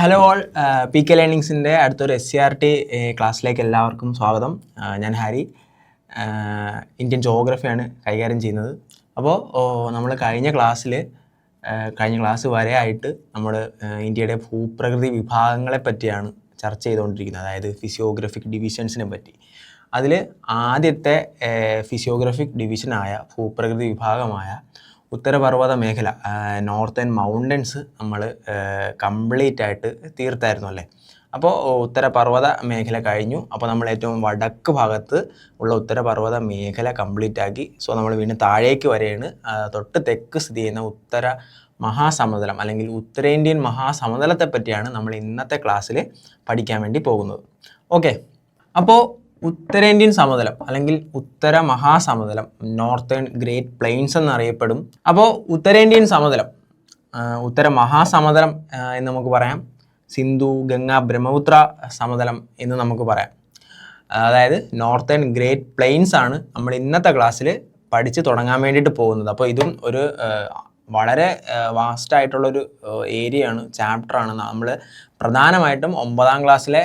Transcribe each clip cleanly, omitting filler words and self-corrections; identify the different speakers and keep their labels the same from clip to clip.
Speaker 1: Hello all, P K ലേണിങ്സിൻ്റെ അടുത്തൊരു SCRT ക്ലാസ്സിലേക്ക് എല്ലാവർക്കും സ്വാഗതം. ഞാൻ ഹാരി. ഇന്ത്യൻ ജോഗ്രഫിയാണ് കൈകാര്യം ചെയ്യുന്നത്. അപ്പോൾ നമ്മൾ കഴിഞ്ഞ ക്ലാസ് വരെ ആയിട്ട് നമ്മൾ ഇന്ത്യയുടെ ഭൂപ്രകൃതി വിഭാഗങ്ങളെ പറ്റിയാണ് ചർച്ച ചെയ്തുകൊണ്ടിരിക്കുന്നത്, അതായത് ഫിസിയോഗ്രഫിക് ഡിവിഷൻസിനെ പറ്റി. അതിൽ ആദ്യത്തെ ഫിസിയോഗ്രഫിക് ഡിവിഷനായ ഭൂപ്രകൃതി വിഭാഗമായ ഉത്തരപർവ്വത മേഖല, നോർത്തേൺ മൗണ്ടൻസ് നമ്മൾ കംപ്ലീറ്റ് ആയിട്ട് തീർത്തായിരുന്നു അല്ലേ. അപ്പോൾ ഉത്തരപർവ്വത മേഖല കഴിഞ്ഞു. അപ്പോൾ നമ്മൾ ഏറ്റവും വടക്ക് ഭാഗത്ത് ഉള്ള ഉത്തരപർവ്വത മേഖല കംപ്ലീറ്റ് ആക്കി. സോ നമ്മൾ വീണ്ടും താഴേക്ക് വരെയാണ് തൊട്ട് തെക്ക് സ്ഥിതി ചെയ്യുന്ന ഉത്തര മഹാസമതലം അല്ലെങ്കിൽ ഉത്തരേന്ത്യൻ മഹാസമതലത്തെ പറ്റിയാണ് നമ്മൾ ഇന്നത്തെ ക്ലാസ്സിൽ പഠിക്കാൻ വേണ്ടി പോകുന്നത്. ഓക്കെ, അപ്പോൾ ഉത്തരേന്ത്യൻ സമതലം അല്ലെങ്കിൽ ഉത്തര മഹാസമതലം, നോർത്തേൺ ഗ്രേറ്റ് പ്ലെയിൻസ് എന്നറിയപ്പെടും. അപ്പോൾ ഉത്തരേന്ത്യൻ സമതലം, ഉത്തര മഹാസമതലം എന്ന് നമുക്ക് പറയാം. സിന്ധു, ഗംഗ, ബ്രഹ്മപുത്ര സമതലം എന്ന് നമുക്ക് പറയാം. അതായത് നോർത്തേൺ ഗ്രേറ്റ് പ്ലെയിൻസ് ആണ് നമ്മൾ ഇന്നത്തെ ക്ലാസ്സിൽ പഠിച്ച് തുടങ്ങാൻ വേണ്ടിയിട്ട് പോകുന്നത്. അപ്പോൾ ഇതും ഒരു വളരെ വാസ്റ്റായിട്ടുള്ളൊരു ഏരിയയാണ്, ചാപ്റ്ററാണ്. നമ്മൾ പ്രധാനമായിട്ടും 9ാം ക്ലാസ്സിലെ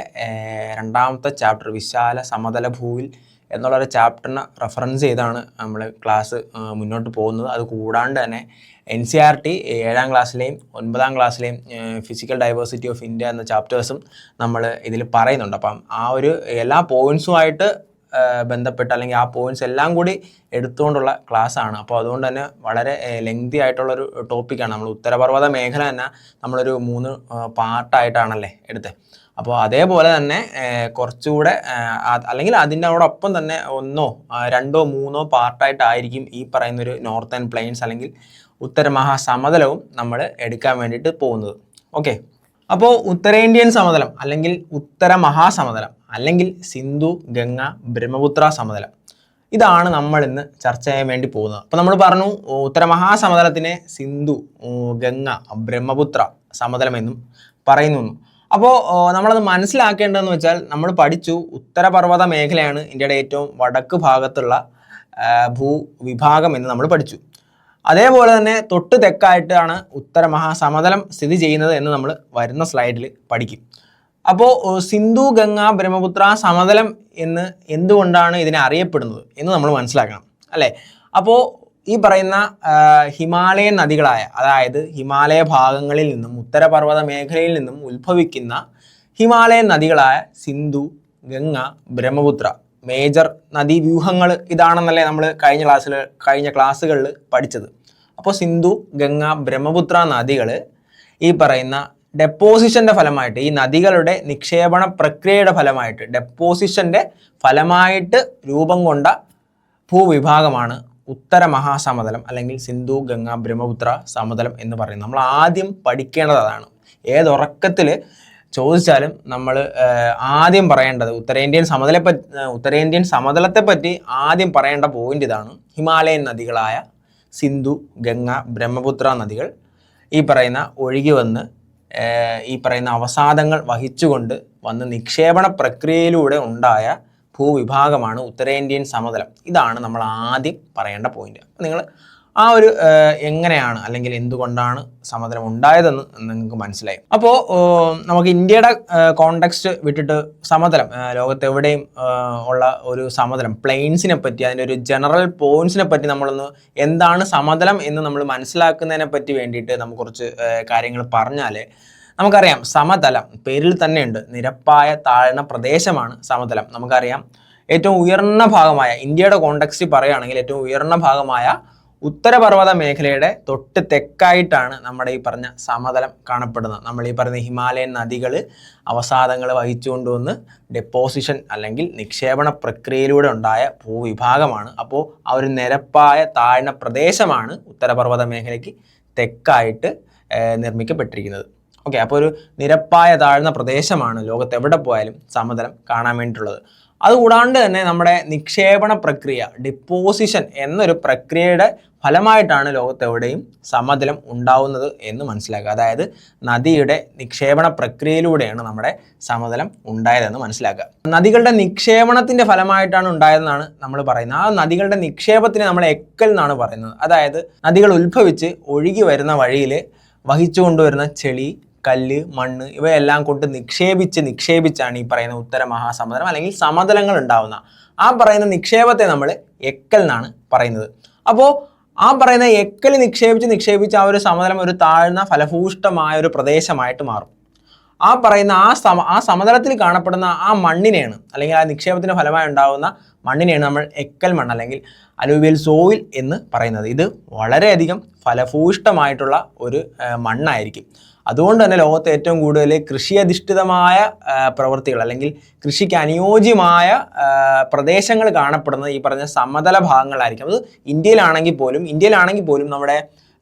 Speaker 1: രണ്ടാമത്തെ ചാപ്റ്റർ വിശാല സമതല ഭൂവിൽ എന്നുള്ളൊരു ചാപ്റ്ററിനെ റെഫറൻസ് ചെയ്താണ് നമ്മൾ ക്ലാസ് മുന്നോട്ട് പോകുന്നത്. അത് കൂടാണ്ട് തന്നെ NCERT 7ാം ക്ലാസ്സിലെയും 9ാം ക്ലാസ്സിലെയും ഫിസിക്കൽ ഡൈവേഴ്സിറ്റി ഓഫ് ഇന്ത്യ എന്ന ചാപ്റ്റേഴ്സും നമ്മൾ ഇതിൽ പറയുന്നുണ്ട്. അപ്പം ആ ഒരു എല്ലാ പോയിൻറ്സുമായിട്ട് ബന്ധപ്പെട്ട് അല്ലെങ്കിൽ ആ പോയിൻറ്റ്സ് എല്ലാം കൂടി എടുത്തുകൊണ്ടുള്ള ക്ലാസ്സാണ്. അപ്പോൾ അതുകൊണ്ട് തന്നെ വളരെ ലെങ്തി ആയിട്ടുള്ളൊരു ടോപ്പിക്കാണ്. നമ്മൾ ഉത്തരപർവ്വത മേഖല തന്നെ നമ്മളൊരു 3 പാർട്ടായിട്ടാണല്ലേ എടുത്തത്. അപ്പോൾ അതേപോലെ തന്നെ കുറച്ചുകൂടെ അല്ലെങ്കിൽ അതിനോടൊപ്പം തന്നെ 1, 2, 3 പാർട്ടായിട്ടായിരിക്കും ഈ പറയുന്നൊരു നോർത്തേൺ പ്ലെയിൻസ് അല്ലെങ്കിൽ ഉത്തര മഹാസമതലവും നമ്മൾ എടുക്കാൻ വേണ്ടിയിട്ട് പോകുന്നത്. ഓക്കെ, അപ്പോൾ ഉത്തരേന്ത്യൻ സമതലം അല്ലെങ്കിൽ ഉത്തര മഹാസമതലം അല്ലെങ്കിൽ സിന്ധു, ഗംഗ, ബ്രഹ്മപുത്ര സമതലം, ഇതാണ് നമ്മൾ ഇന്ന് ചർച്ച ചെയ്യാൻ വേണ്ടി പോകുന്നത്. അപ്പോൾ നമ്മൾ പറഞ്ഞു ഉത്തര മഹാസമതലത്തിനെ സിന്ധു, ഗംഗ, ബ്രഹ്മപുത്ര സമതലം എന്നും പറയുന്നു. അപ്പോൾ നമ്മളത് മനസ്സിലാക്കേണ്ടതെന്ന് വെച്ചാൽ, നമ്മൾ പഠിച്ചു ഉത്തരപർവ്വത മേഖലയാണ് ഇന്ത്യയുടെ ഏറ്റവും വടക്ക് ഭാഗത്തുള്ള ഭൂവിഭാഗം എന്ന് നമ്മൾ പഠിച്ചു. അതേപോലെ തന്നെ തൊട്ട് തെക്കായിട്ടാണ് ഉത്തര മഹാസമതലം സ്ഥിതി ചെയ്യുന്നത് എന്ന് നമ്മൾ വരുന്ന സ്ലൈഡിൽ പഠിക്കും. അപ്പോൾ സിന്ധു, ഗംഗ, ബ്രഹ്മപുത്ര സമതലം എന്ന് എന്തുകൊണ്ടാണ് ഇതിനെ അറിയപ്പെടുന്നത് എന്ന് നമ്മൾ മനസ്സിലാക്കണം അല്ലേ. അപ്പോൾ ഈ പറയുന്ന ഹിമാലയൻ നദികളായ, അതായത് ഹിമാലയ ഭാഗങ്ങളിൽ നിന്നും ഉത്തരപർവ്വത മേഖലയിൽ നിന്നും ഉത്ഭവിക്കുന്ന ഹിമാലയൻ നദികളായ സിന്ധു, ഗംഗ, ബ്രഹ്മപുത്ര മേജർ നദീവ്യൂഹങ്ങൾ ഇതാണെന്നല്ലേ നമ്മൾ കഴിഞ്ഞ ക്ലാസ്സുകളിൽ പഠിച്ചത്. അപ്പോൾ സിന്ധു, ഗംഗ, ബ്രഹ്മപുത്ര നദികൾ ഈ പറയുന്ന ഡെപ്പോസിഷൻ്റെ ഫലമായിട്ട്, ഈ നദികളുടെ നിക്ഷേപണ പ്രക്രിയയുടെ ഫലമായിട്ട്, ഡെപ്പോസിഷൻ്റെ ഫലമായിട്ട് രൂപം കൊണ്ട ഭൂവിഭാഗമാണ് ഉത്തര മഹാസമതലം അല്ലെങ്കിൽ സിന്ധു, ഗംഗ, ബ്രഹ്മപുത്ര സമതലം എന്ന് പറയുന്നത്. നമ്മൾ ആദ്യം പഠിക്കേണ്ടത് അതാണ്. ഏതുറക്കത്തിൽ ചോദിച്ചാലും നമ്മൾ ആദ്യം പറയേണ്ടത് ഉത്തരേന്ത്യൻ സമതലത്തെ പറ്റി ആദ്യം പറയേണ്ട പോയിന്റ് ഇതാണ്. ഹിമാലയൻ നദികളായ സിന്ധു, ഗംഗ, ബ്രഹ്മപുത്ര നദികൾ ഈ പറയുന്ന ഒഴുകി വന്ന് ഈ പറയുന്ന അവസാദങ്ങൾ വഹിച്ചുകൊണ്ട് വന്ന് നിക്ഷേപണ പ്രക്രിയയിലൂടെ ഉണ്ടായ ഭൂവിഭാഗമാണ് ഉത്തരേന്ത്യൻ സമതലം. ഇതാണ് നമ്മൾ ആദ്യം പറയേണ്ട പോയിന്റ്. അപ്പോൾ നിങ്ങൾ ആ ഒരു എങ്ങനെയാണ് അല്ലെങ്കിൽ എന്തുകൊണ്ടാണ് സമതലം ഉണ്ടായതെന്ന് നിങ്ങൾക്ക് മനസ്സിലായി. അപ്പോൾ നമുക്ക് ഇന്ത്യയുടെ കോണ്ടെക്സ്റ്റ് വിട്ടിട്ട് സമതലം, ലോകത്തെവിടെയും ഉള്ള ഒരു സമതലം, പ്ലെയിൻസിനെ പറ്റി, അതിൻ്റെ ഒരു ജനറൽ പോയിന്റ്സിനെ പറ്റി നമ്മളൊന്ന് എന്താണ് സമതലം എന്ന് നമ്മൾ മനസ്സിലാക്കുന്നതിനെ പറ്റി വേണ്ടിയിട്ട് നമുക്ക് കുറച്ച് കാര്യങ്ങൾ പറഞ്ഞാൽ നമുക്കറിയാം. സമതലം പേരിൽ തന്നെയുണ്ട്, നിരപ്പായ താഴ്ന്ന പ്രദേശമാണ് സമതലം. നമുക്കറിയാം ഏറ്റവും ഉയർന്ന ഭാഗമായ, ഇന്ത്യയുടെ കോണ്ടെക്സ്റ്റ് പറയുകയാണെങ്കിൽ ഏറ്റവും ഉയർന്ന ഭാഗമായ ഉത്തരപർവ്വത മേഖലയുടെ തൊട്ട് തെക്കായിട്ടാണ് നമ്മുടെ ഈ പറഞ്ഞ സമതലം കാണപ്പെടുന്നത്. നമ്മൾ ഈ പറയുന്ന ഹിമാലയൻ നദികൾ അവസാദങ്ങൾ വഹിച്ചുകൊണ്ടുവന്ന് ഡെപ്പോസിഷൻ അല്ലെങ്കിൽ നിക്ഷേപണ പ്രക്രിയയിലൂടെ ഉണ്ടായ ഭൂവിഭാഗമാണ്. അപ്പോൾ ആ ഒരു നിരപ്പായ താഴ്ന്ന പ്രദേശമാണ് ഉത്തരപർവ്വത മേഖലയ്ക്ക് തെക്കായിട്ട് നിർമ്മിക്കപ്പെട്ടിരിക്കുന്നത്. ഓക്കെ, അപ്പോൾ ഒരു നിരപ്പായ താഴ്ന്ന പ്രദേശമാണ് ലോകത്ത് എവിടെ പോയാലും സമതലം കാണാൻ വേണ്ടിയിട്ടുള്ളത്. അതുകൂടാണ്ട് തന്നെ നമ്മുടെ നിക്ഷേപണ പ്രക്രിയ, ഡിപ്പോസിഷൻ എന്നൊരു പ്രക്രിയയുടെ ഫലമായിട്ടാണ് ലോകത്തെവിടെയും സമതലം ഉണ്ടാവുന്നത് എന്ന് മനസ്സിലാക്കുക. അതായത് നദിയുടെ നിക്ഷേപണ പ്രക്രിയയിലൂടെയാണ് നമ്മുടെ സമതലം ഉണ്ടായതെന്ന് മനസ്സിലാക്കുക. നദികളുടെ നിക്ഷേപണത്തിൻ്റെ ഫലമായിട്ടാണ് ഉണ്ടായതെന്നാണ് നമ്മൾ പറയുന്നത്. ആ നദികളുടെ നിക്ഷേപത്തിന് നമ്മൾ എക്കൽ എന്നാണ് പറയുന്നത്. അതായത് നദികൾ ഉത്ഭവിച്ച് ഒഴുകി വരുന്ന വഴിയിൽ വഹിച്ചു കൊണ്ടുവരുന്ന ചെളി, കല്ല്, മണ്ണ് ഇവയെല്ലാം കൊണ്ട് നിക്ഷേപിച്ചാണ് ഈ പറയുന്ന ഉത്തര മഹാസമതലം അല്ലെങ്കിൽ സമതലങ്ങൾ ഉണ്ടാവുന്ന. ആ പറയുന്ന നിക്ഷേപത്തെ നമ്മൾ എക്കൽ എന്നാണ് പറയുന്നത്. അപ്പോൾ ആ പറയുന്ന എക്കൽ നിക്ഷേപിച്ച് ആ ഒരു സമതലം ഒരു താഴ്ന്ന ഫലഭൂഷ്ടമായ ഒരു പ്രദേശമായിട്ട് മാറും. ആ പറയുന്ന ആ സമതലത്തിൽ കാണപ്പെടുന്ന ആ മണ്ണിനെയാണ്, അല്ലെങ്കിൽ ആ നിക്ഷേപത്തിന്റെ ഫലമായി ഉണ്ടാകുന്ന മണ്ണിനെയാണ് നമ്മൾ എക്കൽ മണ്ണ് അല്ലെങ്കിൽ അലൂവിയൽ സോയിൽ എന്ന് പറയുന്നത്. ഇത് വളരെയധികം ഫലഭൂഷ്ടമായിട്ടുള്ള ഒരു മണ്ണായിരിക്കും. അതുകൊണ്ട് തന്നെ ലോകത്ത് ഏറ്റവും കൂടുതൽ കൃഷി അധിഷ്ഠിതമായ പ്രവൃത്തികൾ അല്ലെങ്കിൽ കൃഷിക്ക് അനുയോജ്യമായ പ്രദേശങ്ങൾ കാണപ്പെടുന്നത് ഈ പറഞ്ഞ സമതല ഭാഗങ്ങളായിരിക്കും. അത് ഇന്ത്യയിലാണെങ്കിൽ പോലും നമ്മുടെ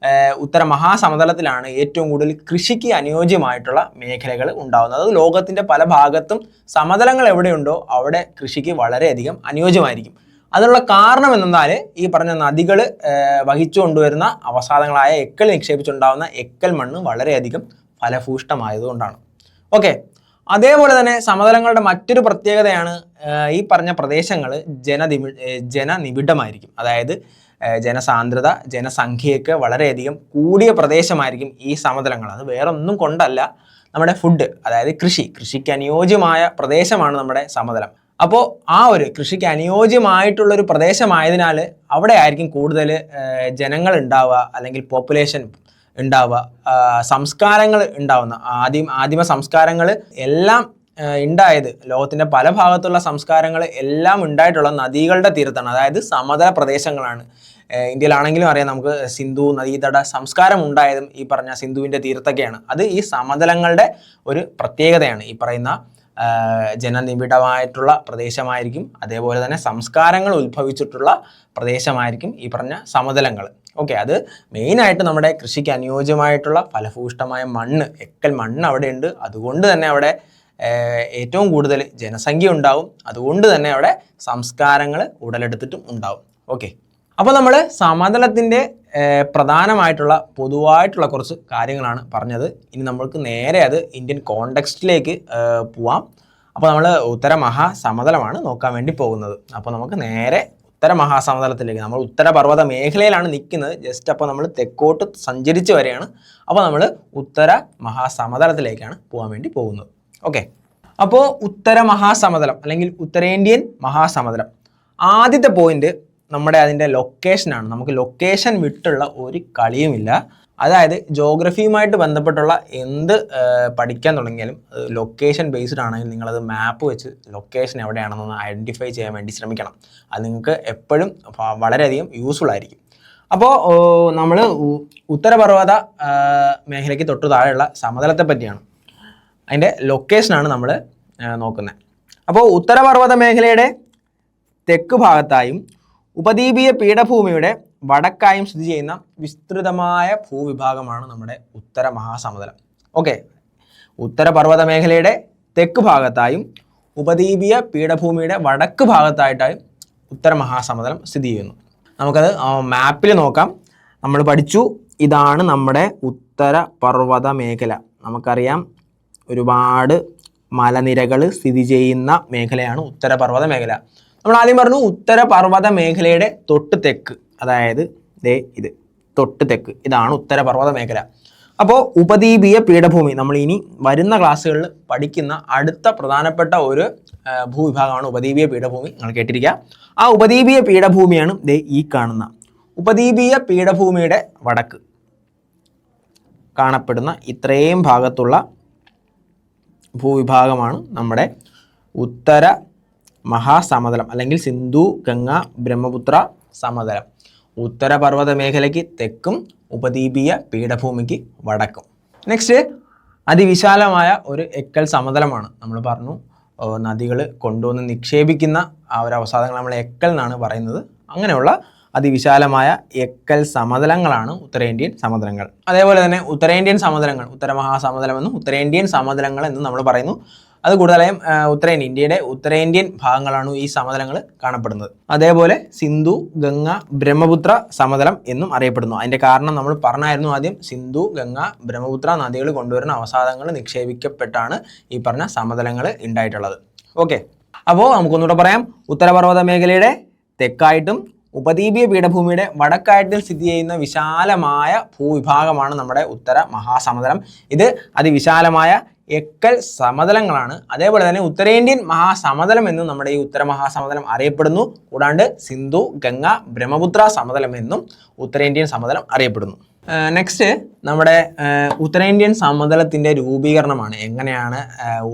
Speaker 1: ഉത്തര മഹാസമതലത്തിലാണ് ഏറ്റവും കൂടുതൽ കൃഷിക്ക് അനുയോജ്യമായിട്ടുള്ള മേഖലകൾ ഉണ്ടാകുന്നത്. അത് ലോകത്തിൻ്റെ പല ഭാഗത്തും സമതലങ്ങൾ എവിടെയുണ്ടോ അവിടെ കൃഷിക്ക് വളരെയധികം അനുയോജ്യമായിരിക്കും. അതിനുള്ള കാരണം എന്നാൽ ഈ പറഞ്ഞ നദികൾ വഹിച്ചു കൊണ്ടുവരുന്ന അവസാദങ്ങളായ എക്കൽ നിക്ഷേപിച്ചുണ്ടാകുന്ന എക്കൽ മണ്ണ് വളരെയധികം ഫലഭൂഷ്ടമായതുകൊണ്ടാണ്. ഓക്കെ, അതേപോലെ തന്നെ സമതലങ്ങളുടെ മറ്റൊരു പ്രത്യേകതയാണ് ഈ പറഞ്ഞ പ്രദേശങ്ങൾ ജനനിബിഡമായിരിക്കും. അതായത് ജനസാന്ദ്രത, ജനസംഖ്യയൊക്കെ വളരെയധികം കൂടിയ പ്രദേശമായിരിക്കും ഈ സമതലങ്ങൾ. അത് വേറെ ഒന്നും കൊണ്ടല്ല, നമ്മുടെ ഫുഡ്, അതായത് കൃഷിക്ക് അനുയോജ്യമായ പ്രദേശമാണ് നമ്മുടെ സമതലം. അപ്പോൾ ആ ഒരു കൃഷിക്ക് അനുയോജ്യമായിട്ടുള്ളൊരു പ്രദേശമായതിനാൽ അവിടെ ആയിരിക്കും കൂടുതൽ ജനങ്ങൾ ഉണ്ടാവുക, അല്ലെങ്കിൽ പോപ്പുലേഷൻ ഉണ്ടാവുക, സംസ്കാരങ്ങൾ ഉണ്ടാവുന്ന ആദിമ സംസ്കാരങ്ങൾ എല്ലാം ഉണ്ടായത്, ലോകത്തിൻ്റെ പല ഭാഗത്തുള്ള സംസ്കാരങ്ങൾ എല്ലാം ഉണ്ടായിട്ടുള്ള നദികളുടെ തീരത്താണ്, അതായത് സമതല പ്രദേശങ്ങളാണ്. ഇന്ത്യയിലാണെങ്കിലും അറിയാം നമുക്ക് സിന്ധു നദീതട സംസ്കാരം ഉണ്ടായതും ഈ പറഞ്ഞ സിന്ധുവിൻ്റെ തീരത്തൊക്കെയാണ്. അത് ഈ സമതലങ്ങളുടെ ഒരു പ്രത്യേകതയാണ്. ഈ പറയുന്ന ജനനിബിഡമായിട്ടുള്ള പ്രദേശമായിരിക്കും, അതേപോലെ തന്നെ സംസ്കാരങ്ങൾ ഉത്ഭവിച്ചിട്ടുള്ള പ്രദേശമായിരിക്കും ഈ പറഞ്ഞ സമതലങ്ങൾ. ഓക്കെ, അത് മെയിനായിട്ട് നമ്മുടെ കൃഷിക്ക് അനുയോജ്യമായിട്ടുള്ള ഫലഭൂഷ്ടമായ മണ്ണ്, എക്കൽ മണ്ണ് അവിടെ ഉണ്ട്. അതുകൊണ്ട് തന്നെ അവിടെ ഏറ്റവും കൂടുതൽ ജനസംഖ്യ ഉണ്ടാവും. അതുകൊണ്ട് തന്നെ അവിടെ സംസ്കാരങ്ങൾ ഉടലെടുത്തിട്ടും ഉണ്ടാവും. ഓക്കെ, അപ്പോൾ നമ്മൾ സമതലത്തിൻ്റെ പ്രധാനമായിട്ടുള്ള പൊതുവായിട്ടുള്ള കുറച്ച് കാര്യങ്ങളാണ് പറഞ്ഞത്. ഇനി നമ്മൾക്ക് നേരെ അത് ഇന്ത്യൻ കോണ്ടെക്സ്റ്റിലേക്ക് പോവാം. അപ്പോൾ നമ്മൾ ഉത്തര മഹാസമതലമാണ് നോക്കാൻ വേണ്ടി പോകുന്നത്. അപ്പോൾ നമുക്ക് നേരെ ഉത്തര മഹാസമതലത്തിലേക്ക്, നമ്മൾ ഉത്തരപർവ്വത മേഖലയിലാണ് നിൽക്കുന്നത്. ജസ്റ്റ് അപ്പോൾ നമ്മൾ തെക്കോട്ട് സഞ്ചരിച്ച് വരെയാണ്. അപ്പോൾ നമ്മൾ ഉത്തര മഹാസമതലത്തിലേക്കാണ് പോകാൻ വേണ്ടി പോകുന്നത്. ഓക്കെ, അപ്പോൾ ഉത്തര മഹാസമതലം അല്ലെങ്കിൽ ഉത്തരേന്ത്യൻ മഹാസമതലം, ആദ്യത്തെ പോയിന്റ് നമ്മുടെ അതിൻ്റെ ലൊക്കേഷനാണ്. നമുക്ക് ലൊക്കേഷൻ വിട്ടുള്ള ഒരു കളിയുമില്ല. അതായത് ജോഗ്രഫിയുമായിട്ട് ബന്ധപ്പെട്ടുള്ള എന്ത് പഠിക്കാൻ തുടങ്ങിയാലും ലൊക്കേഷൻ ബേസ്ഡ് ആണെങ്കിൽ നിങ്ങളത് മാപ്പ് വെച്ച് ലൊക്കേഷൻ എവിടെയാണെന്നൊന്ന് ഐഡൻറ്റിഫൈ ചെയ്യാൻ വേണ്ടി ശ്രമിക്കണം. അത് നിങ്ങൾക്ക് എപ്പോഴും വളരെയധികം യൂസ്ഫുൾ ആയിരിക്കും. അപ്പോൾ നമ്മൾ ഉത്തരപർവ്വത മേഖലയ്ക്ക് തൊട്ടു താഴെയുള്ള സമതലത്തെ പറ്റിയാണ്, അതിൻ്റെ ലൊക്കേഷനാണ് നമ്മൾ നോക്കുന്നത്. അപ്പോൾ ഉത്തരപർവ്വത മേഖലയുടെ തെക്ക് ഭാഗത്തായും ഉപദ്വീപീയ പീഠഭൂമിയുടെ വടക്കായും സ്ഥിതി ചെയ്യുന്ന വിസ്തൃതമായ ഭൂവിഭാഗമാണ് നമ്മുടെ ഉത്തര മഹാസമതലം. ഓക്കെ, ഉത്തരപർവ്വത മേഖലയുടെ തെക്ക് ഭാഗത്തായും ഉപദ്വീപീയ പീഠഭൂമിയുടെ വടക്ക് ഭാഗത്തായിട്ടായും ഉത്തര മഹാസമതലം സ്ഥിതി ചെയ്യുന്നു. നമുക്കത് മാപ്പിൽ നോക്കാം. നമ്മൾ പഠിച്ചു, ഇതാണ് നമ്മുടെ ഉത്തരപർവ്വത മേഖല. നമുക്കറിയാം ഒരുപാട് മലനിരകൾ സ്ഥിതി ചെയ്യുന്ന മേഖലയാണ് ഉത്തരപർവ്വത മേഖല. നമ്മൾ ആദ്യം പറഞ്ഞു ഉത്തരപർവ്വത മേഖലയുടെ തൊട്ട് തെക്ക്, അതായത് ഇത് തൊട്ട് തെക്ക്, ഇതാണ് ഉത്തരപർവ്വത മേഖല. അപ്പോൾ ഉപദ്വീപീയ പീഠഭൂമി നമ്മൾ ഇനി വരുന്ന ക്ലാസ്സുകളിൽ പഠിക്കുന്ന അടുത്ത പ്രധാനപ്പെട്ട ഒരു ഭൂവിഭാഗമാണ് ഉപദ്വീപീയ പീഠഭൂമി. നിങ്ങൾ കേട്ടിരിക്കുക. ആ ഉപദ്വീപീയ പീഠഭൂമിയാണ് ഈ കാണുന്ന ഉപദ്വീപീയ പീഠഭൂമിയുടെ വടക്ക് കാണപ്പെടുന്ന ഇത്രയും ഭാഗത്തുള്ള ഭൂവിഭാഗമാണ് നമ്മുടെ ഉത്തര മഹാസമതലം അല്ലെങ്കിൽ സിന്ധു ഗംഗ ബ്രഹ്മപുത്ര സമതലം. ഉത്തരപർവ്വത മേഖലയ്ക്ക് തെക്കും ഉപദ്വീപീയ പീഠഭൂമിക്ക് വടക്കും. നെക്സ്റ്റ്, അതിവിശാലമായ ഒരു എക്കൽ സമതലമാണ്. നമ്മൾ പറഞ്ഞു നദികൾ കൊണ്ടുവന്ന് നിക്ഷേപിക്കുന്ന ആ ഒരു അവസാദങ്ങൾ നമ്മൾ എക്കൽ എന്നാണ് പറയുന്നത്. അങ്ങനെയുള്ള അതിവിശാലമായ എക്കൽ സമതലങ്ങളാണ് ഉത്തരേന്ത്യൻ സമതലങ്ങൾ. അതേപോലെ തന്നെ ഉത്തരേന്ത്യൻ സമതലങ്ങൾ, ഉത്തരമഹാസമതലം എന്നും ഉത്തരേന്ത്യൻ സമതലങ്ങൾ എന്നും നമ്മൾ പറയുന്നു. അത് കൂടുതലായും ഇന്ത്യയുടെ ഉത്തരേന്ത്യൻ ഭാഗങ്ങളാണ് ഈ സമതലങ്ങൾ കാണപ്പെടുന്നത്. അതേപോലെ സിന്ധു ഗംഗ ബ്രഹ്മപുത്ര സമതലം എന്നും അറിയപ്പെടുന്നു. അതിൻ്റെ കാരണം നമ്മൾ പറഞ്ഞായിരുന്നു ആദ്യം. സിന്ധു ഗംഗ ബ്രഹ്മപുത്ര നദികൾ കൊണ്ടുവരുന്ന അവസാദങ്ങൾ നിക്ഷേപിക്കപ്പെട്ടാണ് ഈ പറഞ്ഞ സമതലങ്ങൾ ഉണ്ടായിട്ടുള്ളത്. ഓക്കെ, അപ്പോൾ നമുക്കൊന്നുകൂടെ പറയാം. ഉത്തരപർവ്വത മേഖലയുടെ തെക്കായിട്ടും ഉപദ്വീപീയ പീഠഭൂമിയുടെ വടക്കായത്തിൽ സ്ഥിതി ചെയ്യുന്ന വിശാലമായ ഭൂവിഭാഗമാണ് നമ്മുടെ ഉത്തര മഹാസമതലം. ഇത് അതിവിശാലമായ എക്കൽ സമതലങ്ങളാണ്. അതേപോലെ തന്നെ ഉത്തരേന്ത്യൻ മഹാസമതലം എന്നും നമ്മുടെ ഈ ഉത്തര മഹാസമതലം അറിയപ്പെടുന്നു. കൂടാണ്ട് സിന്ധു, ഗംഗ, ബ്രഹ്മപുത്ര സമതലം എന്നും ഉത്തരേന്ത്യൻ സമതലം അറിയപ്പെടുന്നു. നെക്സ്റ്റ് നമ്മുടെ ഉത്തരേന്ത്യൻ സമതലത്തിൻ്റെ രൂപീകരണമാണ്. എങ്ങനെയാണ്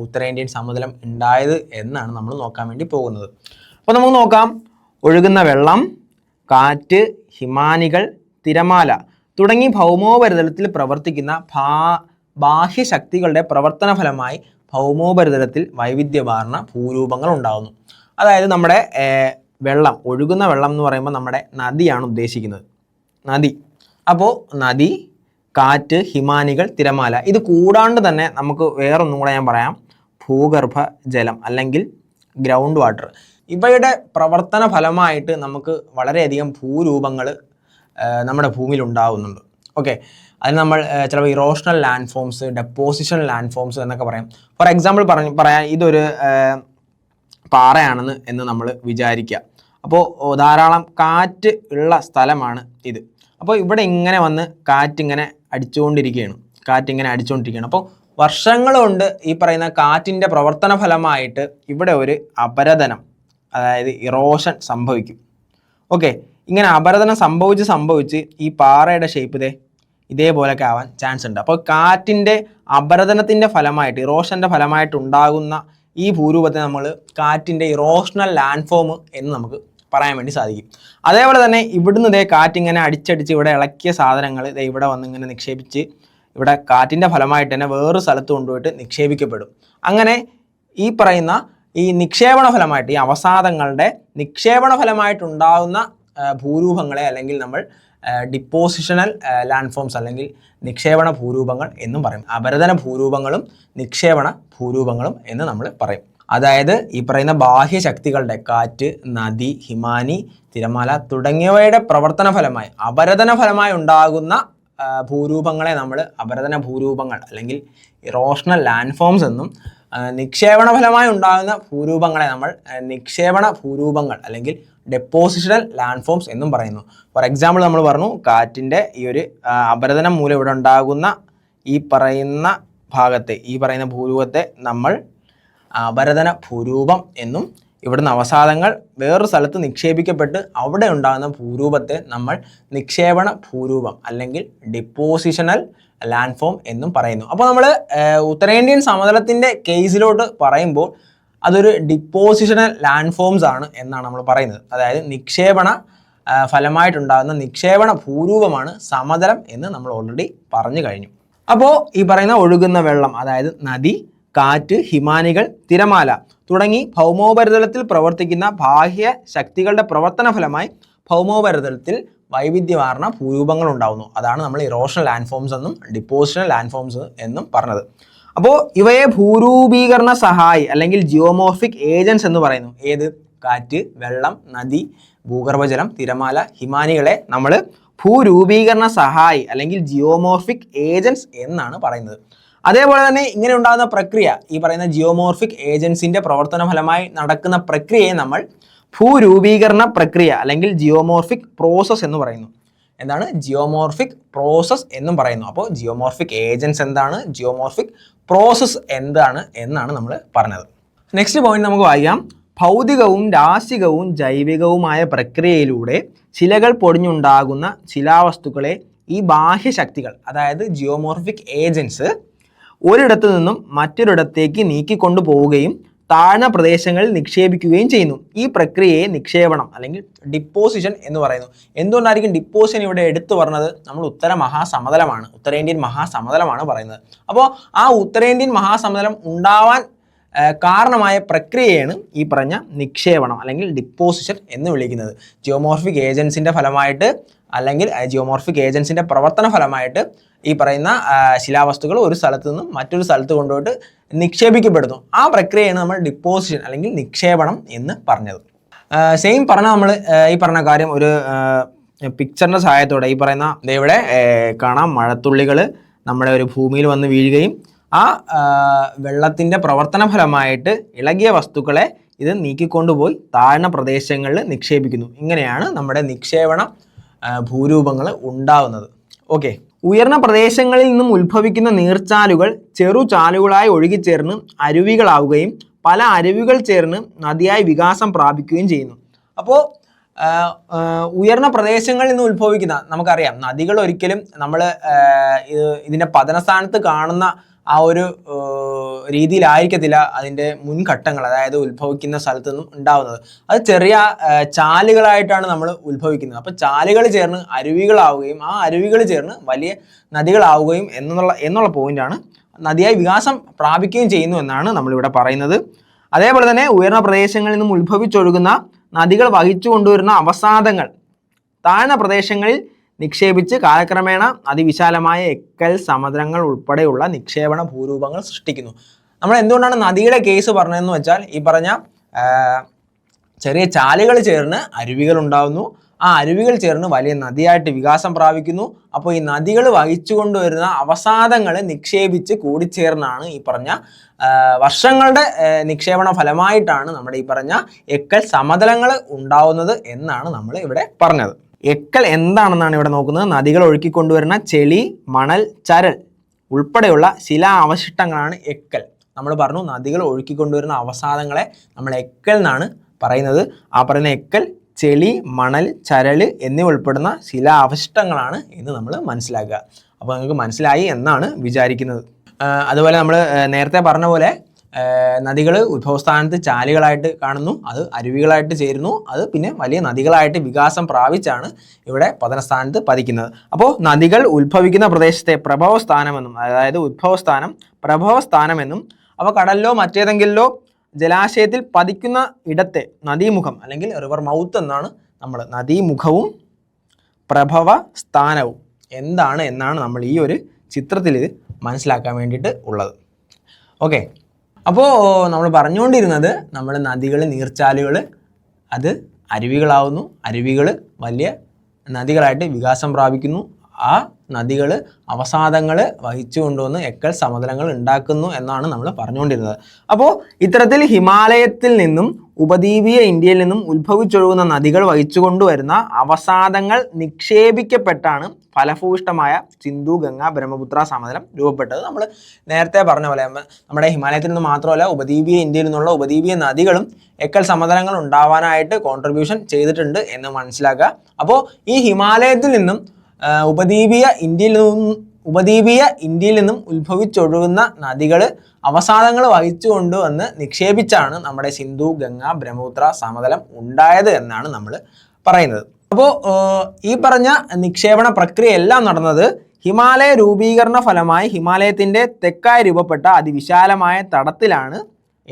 Speaker 1: ഉത്തരേന്ത്യൻ സമതലം ഉണ്ടായത് എന്നാണ് നമ്മൾ നോക്കാൻ വേണ്ടി പോകുന്നത്. അപ്പോൾ നമുക്ക് നോക്കാം. ഒഴുകുന്ന വെള്ളം, കാറ്റ്, ഹിമാനികൾ, തിരമാല തുടങ്ങി ഭൗമോപരിതലത്തിൽ പ്രവർത്തിക്കുന്ന ബാഹ്യശക്തികളുടെ പ്രവർത്തന ഫലമായി ഭൗമോപരിതലത്തിൽ വൈവിധ്യമാർന്ന ഭൂരൂപങ്ങൾ ഉണ്ടാകുന്നു. അതായത് നമ്മുടെ വെള്ളം, ഒഴുകുന്ന വെള്ളം എന്ന് പറയുമ്പോൾ നമ്മുടെ നദിയാണ് ഉദ്ദേശിക്കുന്നത്. നദി. അപ്പോൾ നദി, കാറ്റ്, ഹിമാനികൾ, തിരമാല, ഇത് കൂടാണ്ട് തന്നെ നമുക്ക് വേറൊന്നും കൂടെ ഞാൻ പറയാം. ഭൂഗർഭ ജലം അല്ലെങ്കിൽ ഗ്രൗണ്ട് വാട്ടർ. ഇവയുടെ പ്രവർത്തന ഫലമായിട്ട് നമുക്ക് വളരെയധികം ഭൂരൂപങ്ങൾ നമ്മുടെ ഭൂമിയിൽ ഉണ്ടാകുന്നുണ്ട്. ഓക്കെ, അതിന് നമ്മൾ ചിലപ്പോൾ erosional land forms, deposition land forms എന്നൊക്കെ പറയാം. ഫോർ എക്സാമ്പിൾ പറയാൻ ഇതൊരു പാറയാണെന്ന് എന്ന് നമ്മൾ വിചാരിക്കുക. അപ്പോൾ ധാരാളം കാറ്റ് ഉള്ള സ്ഥലമാണ് ഇത്. അപ്പോൾ ഇവിടെ ഇങ്ങനെ വന്ന് കാറ്റിങ്ങനെ അടിച്ചുകൊണ്ടിരിക്കുകയാണ്. അപ്പോൾ വർഷങ്ങൾ കൊണ്ട് ഈ പറയുന്ന കാറ്റിൻ്റെ പ്രവർത്തന ഫലമായിട്ട് ഇവിടെ ഒരു അപരദനം, അതായത് ഇറോഷൻ സംഭവിക്കും. ഓക്കെ, ഇങ്ങനെ അപരദനം സംഭവിച്ച് ഈ പാറയുടെ ഷേപ്പ് ഇതേപോലെയൊക്കെ ആവാൻ ചാൻസ് ഉണ്ട്. അപ്പോൾ കാറ്റിൻ്റെ അപരദനത്തിൻ്റെ ഫലമായിട്ട്, ഇറോഷൻ്റെ ഫലമായിട്ട് ഉണ്ടാകുന്ന ഈ ഭൂരൂപത്തെ നമ്മൾ കാറ്റിൻ്റെ ഇറോഷണൽ ലാൻഡ് ഫോം എന്ന് നമുക്ക് പറയാൻ വേണ്ടി സാധിക്കും. അതേപോലെ തന്നെ ഇവിടുന്ന് കാറ്റിങ്ങനെ അടിച്ചടിച്ച് ഇവിടെ ഇളക്കിയ സാധനങ്ങൾ ഇവിടെ വന്ന് ഇങ്ങനെ നിക്ഷേപിച്ച് ഇവിടെ കാറ്റിൻ്റെ ഫലമായിട്ട് തന്നെ വേറൊരു സ്ഥലത്ത് കൊണ്ടുപോയിട്ട് നിക്ഷേപിക്കപ്പെടും. അങ്ങനെ ഈ പറയുന്ന ഈ നിക്ഷേപണ ഫലമായിട്ട്, ഈ അവസാദങ്ങളുടെ നിക്ഷേപണ ഫലമായിട്ടുണ്ടാകുന്ന ഭൂരൂപങ്ങളെ അല്ലെങ്കിൽ നമ്മൾ ഡിപ്പോസിഷണൽ ലാൻഡ് ഫോംസ് അല്ലെങ്കിൽ നിക്ഷേപണ ഭൂരൂപങ്ങൾ എന്നും പറയും. അപരദന ഭൂരൂപങ്ങളും നിക്ഷേപണ ഭൂരൂപങ്ങളും എന്ന് നമ്മൾ പറയും. അതായത് ഈ പറയുന്ന ബാഹ്യശക്തികളുടെ കാറ്റ്, നദി, ഹിമാനി, തിരമാല തുടങ്ങിയവയുടെ പ്രവർത്തന ഫലമായി, അപരദന ഫലമായി ഉണ്ടാകുന്ന ഭൂരൂപങ്ങളെ നമ്മൾ അപരദന ഭൂരൂപങ്ങൾ അല്ലെങ്കിൽ ഇറോഷണൽ ലാൻഡ് ഫോംസ് എന്നും, നിക്ഷേപണ ഫലമായി ഉണ്ടാകുന്ന ഭൂരൂപങ്ങളെ നമ്മൾ നിക്ഷേപണ ഭൂരൂപങ്ങൾ അല്ലെങ്കിൽ ഡെപ്പോസിഷണൽ ലാൻഡ് ഫോംസ് എന്നും പറയുന്നു. ഫോർ എക്സാമ്പിൾ നമ്മൾ പറഞ്ഞു, കാറ്റിൻ്റെ ഈ ഒരു അപരദനം മൂലം ഇവിടെ ഉണ്ടാകുന്ന ഈ പറയുന്ന ഭാഗത്തെ, ഈ പറയുന്ന ഭൂരൂപത്തെ നമ്മൾ അപരദന ഭൂരൂപം എന്നും, ഇവിടുന്ന് അവസാദങ്ങൾ വേറൊരു സ്ഥലത്ത് നിക്ഷേപിക്കപ്പെട്ട് അവിടെ ഉണ്ടാകുന്ന ഭൂരൂപത്തെ നമ്മൾ നിക്ഷേപണ ഭൂരൂപം അല്ലെങ്കിൽ ഡിപ്പോസിഷണൽ ലാൻഡ് ഫോം എന്നും പറയുന്നു. അപ്പോൾ നമ്മൾ ഉത്തരേന്ത്യൻ സമതലത്തിൻ്റെ കേസിലോട്ട് പറയുമ്പോൾ അതൊരു ഡിപ്പോസിഷണൽ ലാൻഡ് ഫോംസ് ആണ് എന്നാണ് നമ്മൾ പറയുന്നത്. അതായത് നിക്ഷേപണ ഫലമായിട്ടുണ്ടാകുന്ന നിക്ഷേപണ ഭൂരൂപമാണ് സമതലം എന്ന് നമ്മൾ ഓൾറെഡി പറഞ്ഞു കഴിഞ്ഞു. അപ്പോൾ ഈ പറയുന്ന ഒഴുകുന്ന വെള്ളം, അതായത് നദി, കാറ്റ്, ഹിമാനികൾ, തിരമാല തുടങ്ങി ഭൗമോപരിതലത്തിൽ പ്രവർത്തിക്കുന്ന ബാഹ്യ ശക്തികളുടെ പ്രവർത്തന ഫലമായി ഭൗമോപരിതലത്തിൽ വൈവിധ്യമാർന്ന ഭൂരൂപങ്ങൾ ഉണ്ടാകുന്നു. അതാണ് നമ്മൾ ഇറോഷണൽ ലാൻഡ് ഫോംസ് എന്നും ഡിപ്പോസിഷണൽ ലാൻഡ് ഫോംസ് എന്നും പറഞ്ഞത്. അപ്പോൾ ഇവയെ ഭൂരൂപീകരണ സഹായി അല്ലെങ്കിൽ ജിയോമോർഫിക് ഏജൻസ് എന്ന് പറയുന്നു. ഏത്? കാറ്റ്, വെള്ളം, നദി, ഭൂഗർഭജലം, തിരമാല, ഹിമാനികളെ നമ്മൾ ഭൂരൂപീകരണ സഹായി അല്ലെങ്കിൽ ജിയോമോർഫിക് ഏജൻസ് എന്നാണ് പറയുന്നത്. അതേപോലെ തന്നെ ഇങ്ങനെ ഉണ്ടാകുന്ന പ്രക്രിയ, ഈ പറയുന്ന ജിയോമോർഫിക് ഏജൻസിൻ്റെ പ്രവർത്തന ഫലമായി നടക്കുന്ന പ്രക്രിയയെ നമ്മൾ ഭൂരൂപീകരണ പ്രക്രിയ അല്ലെങ്കിൽ ജിയോമോർഫിക് പ്രോസസ് എന്ന് പറയുന്നു. എന്താണ്? ജിയോമോർഫിക് പ്രോസസ് എന്നും പറയുന്നു. അപ്പോൾ ജിയോമോർഫിക് ഏജൻസ് എന്താണ്, ജിയോമോർഫിക് പ്രോസസ് എന്താണ് എന്നാണ് നമ്മൾ പറഞ്ഞത്. നെക്സ്റ്റ് പോയിന്റ് നമുക്ക് വായിക്കാം. ഭൗതികവും രാശികവും ജൈവികവുമായ പ്രക്രിയയിലൂടെ ശിലകൾ പൊടിഞ്ഞുണ്ടാകുന്ന ശിലാവസ്തുക്കളെ ഈ ബാഹ്യശക്തികൾ, അതായത് ജിയോമോർഫിക് ഏജൻസ്, ഒരിടത്തു നിന്നും മറ്റൊരിടത്തേക്ക് നീക്കിക്കൊണ്ടു പോവുകയും താഴ്ന്ന പ്രദേശങ്ങളിൽ നിക്ഷേപിക്കുകയും ചെയ്യുന്നു. ഈ പ്രക്രിയയെ നിക്ഷേപണം അല്ലെങ്കിൽ ഡിപ്പോസിഷൻ എന്ന് പറയുന്നു. എന്തുകൊണ്ടായിരിക്കും ഡിപ്പോസിഷൻ ഇവിടെ എടുത്തു പറഞ്ഞത്? നമ്മൾ ഉത്തര മഹാസമതലമാണ്, ഉത്തരേന്ത്യൻ മഹാസമതലമാണ് പറയുന്നത്. അപ്പോൾ ആ ഉത്തരേന്ത്യൻ മഹാസമതലം ഉണ്ടാവാൻ കാരണമായ പ്രക്രിയയാണ് ഈ പറഞ്ഞ നിക്ഷേപണം അല്ലെങ്കിൽ ഡിപ്പോസിഷൻ എന്ന് വിളിക്കുന്നത്. ജിയോമോർഫിക് ഏജൻസിൻ്റെ ഫലമായിട്ട് അല്ലെങ്കിൽ ജിയോമോർഫിക് ഏജൻസിൻ്റെ പ്രവർത്തന ഫലമായിട്ട് ഈ പറയുന്ന ശിലാവസ്തുക്കൾ ഒരു സ്ഥലത്ത് നിന്നും മറ്റൊരു സ്ഥലത്ത് കൊണ്ടുപോയിട്ട് നിക്ഷേപിക്കപ്പെടുന്നു. ആ പ്രക്രിയയാണ് നമ്മൾ ഡിപ്പോസിഷൻ അല്ലെങ്കിൽ നിക്ഷേപണം എന്ന് പറഞ്ഞത്. സെയിം പറഞ്ഞ നമ്മൾ ഈ പറഞ്ഞ കാര്യം ഒരു പിക്ചറിൻ്റെ സഹായത്തോടെ ഈ പറയുന്ന ഇവിടെ കാണാം. മഴത്തുള്ളികൾ നമ്മുടെ ഒരു ഭൂമിയിൽ വന്ന് വീഴുകയും ആ വെള്ളത്തിൻ്റെ പ്രവർത്തന ഫലമായിട്ട് ഇളകിയ വസ്തുക്കളെ ഇത് നീക്കിക്കൊണ്ടുപോയി താഴ്ന്ന പ്രദേശങ്ങളിൽ നിക്ഷേപിക്കുന്നു. ഇങ്ങനെയാണ് നമ്മുടെ നിക്ഷേപണ ഭൂരൂപങ്ങൾ ഉണ്ടാവുന്നത്. ഓക്കെ, ഉയർന്ന പ്രദേശങ്ങളിൽ നിന്നും ഉത്ഭവിക്കുന്ന നീർച്ചാലുകൾ ചെറുചാലുകളായി ഒഴുകിച്ചേർന്ന് അരുവികളാവുകയും പല അരുവികൾ ചേർന്ന് നദിയായി വികാസം പ്രാപിക്കുകയും ചെയ്യുന്നു. അപ്പോൾ ഉയർന്ന പ്രദേശങ്ങളിൽ നിന്ന് ഉത്ഭവിക്കുന്ന, നമുക്കറിയാം നദികൾ ഒരിക്കലും നമ്മൾ ഇതിൻ്റെ പതനസ്ഥാനത്ത് കാണുന്ന ആ ഒരു രീതിയിലായിരിക്കത്തില്ല അതിൻ്റെ മുൻഘട്ടങ്ങൾ, അതായത് ഉത്ഭവിക്കുന്ന സ്ഥലത്തു നിന്നും ഉണ്ടാവുന്നത്. അത് ചെറിയ ചാലുകളായിട്ടാണ് നമ്മൾ ഉത്ഭവിക്കുന്നത്. അപ്പോൾ ചാലുകൾ ചേർന്ന് അരുവികളാവുകയും ആ അരുവികൾ ചേർന്ന് വലിയ നദികളാവുകയും എന്നുള്ള പോയിന്റാണ് നദിയായി വികാസം പ്രാപിക്കുകയും ചെയ്യുന്നു എന്നാണ് നമ്മളിവിടെ പറയുന്നത്. അതേപോലെ തന്നെ ഉയർന്ന പ്രദേശങ്ങളിൽ നിന്നും ഉത്ഭവിച്ചൊഴുകുന്ന നദികൾ വഹിച്ചു കൊണ്ടുവരുന്ന അവസാദങ്ങൾ താഴ്ന്ന പ്രദേശങ്ങളിൽ നിക്ഷേപിച്ച് കാലക്രമേണ അതിവിശാലമായ എക്കൽ സമതലങ്ങൾ ഉൾപ്പെടെയുള്ള നിക്ഷേപണ ഭൂരൂപങ്ങൾ സൃഷ്ടിക്കുന്നു. നമ്മൾ എന്തുകൊണ്ടാണ് നദിയുടെ കേസ് പറഞ്ഞതെന്ന് വെച്ചാൽ, ഈ പറഞ്ഞ ചെറിയ ചാലുകൾ ചേർന്ന് അരുവികൾ ഉണ്ടാകുന്നു, ആ അരുവികൾ ചേർന്ന് വലിയ നദിയായിട്ട് വികാസം പ്രാപിക്കുന്നു. അപ്പോൾ ഈ നദികൾ വഹിച്ചു കൊണ്ടുവരുന്ന അവസാദങ്ങൾ നിക്ഷേപിച്ച് കൂടിച്ചേർന്നാണ് ഈ പറഞ്ഞ വർഷങ്ങളുടെ നിക്ഷേപണ ഫലമായിട്ടാണ് നമ്മുടെ ഈ പറഞ്ഞ എക്കൽ സമതലങ്ങൾ ഉണ്ടാവുന്നത് എന്നാണ് നമ്മൾ ഇവിടെ പറഞ്ഞത്. എക്കൽ എന്താണെന്നാണ് ഇവിടെ നോക്കുന്നത്. നദികൾ ഒഴുക്കിക്കൊണ്ടുവരുന്ന ചെളി, മണൽ, ചരൽ ഉൾപ്പെടെയുള്ള ശിലാ അവശിഷ്ടങ്ങളാണ് എക്കൽ. നമ്മൾ പറഞ്ഞു നദികൾ ഒഴുക്കിക്കൊണ്ടുവരുന്ന അവസാദങ്ങളെ നമ്മൾ എക്കൽ എന്നാണ് പറയുന്നത്. ആ പറയുന്ന എക്കൽ ചെളി, മണൽ, ചരല് എന്നിവ ഉൾപ്പെടുന്ന ശിലാ അവശിഷ്ടങ്ങളാണ് എന്ന് നമ്മൾ മനസ്സിലാക്കുക. അപ്പോൾ നിങ്ങൾക്ക് മനസ്സിലായി എന്നാണ് വിചാരിക്കുന്നത്. അതുപോലെ നമ്മൾ നേരത്തെ പറഞ്ഞ പോലെ നദികൾ ഉത്ഭവസ്ഥാനത്ത് ചാലുകളായിട്ട് കാണുന്നു, അത് അരുവികളായിട്ട് ചേരുന്നു, അത് പിന്നെ വലിയ നദികളായിട്ട് വികാസം പ്രാപിച്ചാണ് ഇവിടെ പതനസ്ഥാനത്ത് പതിക്കുന്നത്. അപ്പോൾ നദികൾ ഉത്ഭവിക്കുന്ന പ്രദേശത്തെ പ്രഭവസ്ഥാനമെന്നും, അതായത് ഉത്ഭവസ്ഥാനം പ്രഭവസ്ഥാനമെന്നും, അവ കടലിലോ മറ്റേതെങ്കിലോ ജലാശയത്തിൽ പതിക്കുന്ന ഇടത്തെ നദീമുഖം അല്ലെങ്കിൽ റിവർ മൗത്ത് എന്നാണ് നമ്മൾ. നദീമുഖവും പ്രഭവ സ്ഥാനവും എന്താണ് എന്നാണ് നമ്മൾ ഈ ഒരു ചിത്രത്തിൽ മനസ്സിലാക്കാൻ വേണ്ടിയിട്ട് ഉള്ളത്. ഓക്കെ, അപ്പോൾ നമ്മൾ പറഞ്ഞുകൊണ്ടിരുന്നത് നമ്മൾ നദികൾ, നീർച്ചാലുകൾ അത് അരുവികളാവുന്നു, അരുവികൾ വലിയ നദികളായിട്ട് വികാസം പ്രാപിക്കുന്നു, ആ നദികൾ അവസാദങ്ങൾ വഹിച്ചു കൊണ്ടുവന്ന് എക്കൽ സമതലങ്ങൾ ഉണ്ടാക്കുന്നു എന്നാണ് നമ്മൾ പറഞ്ഞുകൊണ്ടിരുന്നത്. അപ്പോൾ ഇത്തരത്തിൽ ഹിമാലയത്തിൽ നിന്നും ഉപദ്വീപീയ ഇന്ത്യയിൽ നിന്നും ഉത്ഭവിച്ചൊഴുകുന്ന നദികൾ വഹിച്ചു കൊണ്ടുവരുന്ന അവസാദങ്ങൾ നിക്ഷേപിക്കപ്പെട്ടാണ് ഫലഭൂയിഷ്ടമായ സിന്ധു, ഗംഗ, ബ്രഹ്മപുത്ര സമതലം രൂപപ്പെട്ടത്. നമ്മൾ നേരത്തെ പറഞ്ഞ പോലെ നമ്മുടെ ഹിമാലയത്തിൽ നിന്ന് മാത്രമല്ല ഉപദ്വീപീയ ഇന്ത്യയിൽ നിന്നുള്ള ഉപദ്വീപീയ നദികളും എക്കൽ സമതലങ്ങൾ ഉണ്ടാവാനായിട്ട് കോൺട്രിബ്യൂഷൻ ചെയ്തിട്ടുണ്ട് എന്ന് മനസ്സിലാക്കുക. അപ്പോൾ ഈ ഹിമാലയത്തിൽ നിന്നും ഉപദ്വീപീയ ഇന്ത്യയിൽ നിന്നും ഉത്ഭവിച്ചൊഴുകുന്ന നദികൾ അവസാദങ്ങൾ വഹിച്ചു കൊണ്ടുവന്ന് നിക്ഷേപിച്ചാണ് നമ്മുടെ സിന്ധു, ഗംഗ, ബ്രഹ്മപുത്ര സമതലം ഉണ്ടായത് എന്നാണ് നമ്മൾ പറയുന്നത്. അപ്പോൾ ഈ പറഞ്ഞ നിക്ഷേപണ പ്രക്രിയ എല്ലാം നടന്നത് ഹിമാലയ രൂപീകരണ ഫലമായി ഹിമാലയത്തിൻ്റെ തെക്കായി രൂപപ്പെട്ട അതിവിശാലമായ തടത്തിലാണ്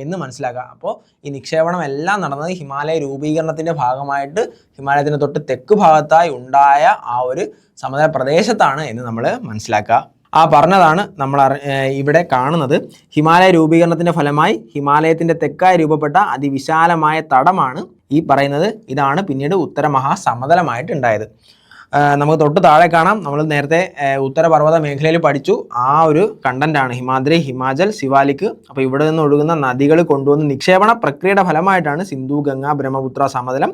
Speaker 1: എന്ന് മനസ്സിലാക്കുക. അപ്പോൾ ഈ നിക്ഷേപണം എല്ലാം നടന്നത് ഹിമാലയ രൂപീകരണത്തിൻ്റെ ഭാഗമായിട്ട് ഹിമാലയത്തിൻ്റെ തൊട്ട് തെക്ക് ഭാഗത്തായി ഉണ്ടായ ആ ഒരു സമതല പ്രദേശത്താണ് എന്ന് നമ്മൾ മനസ്സിലാക്കുക. ആ പറഞ്ഞതാണ് നമ്മൾ ഇവിടെ കാണുന്നത്. ഹിമാലയ രൂപീകരണത്തിൻ്റെ ഫലമായി ഹിമാലയത്തിൻ്റെ തെക്കായി രൂപപ്പെട്ട അതിവിശാലമായ തടമാണ് ഈ പറയുന്നത്. ഇതാണ് പിന്നീട് ഉത്തര മഹാസമതലമായിട്ട് ഉണ്ടായത്. നമുക്ക് തൊട്ട് താഴെ കാണാം, നമ്മൾ നേരത്തെ ഉത്തരപർവ്വത മേഖലയിൽ പഠിച്ചു ആ ഒരു കണ്ടന്റാണ് ഹിമാദ്രി, ഹിമാചൽ, സിവാലിക്. അപ്പോൾ ഇവിടെ നിന്ന് ഒഴുകുന്ന നദികൾ കൊണ്ടുവന്ന് നിക്ഷേപണ പ്രക്രിയയുടെ ഫലമായിട്ടാണ് സിന്ധു, ഗംഗ, ബ്രഹ്മപുത്ര സമതലം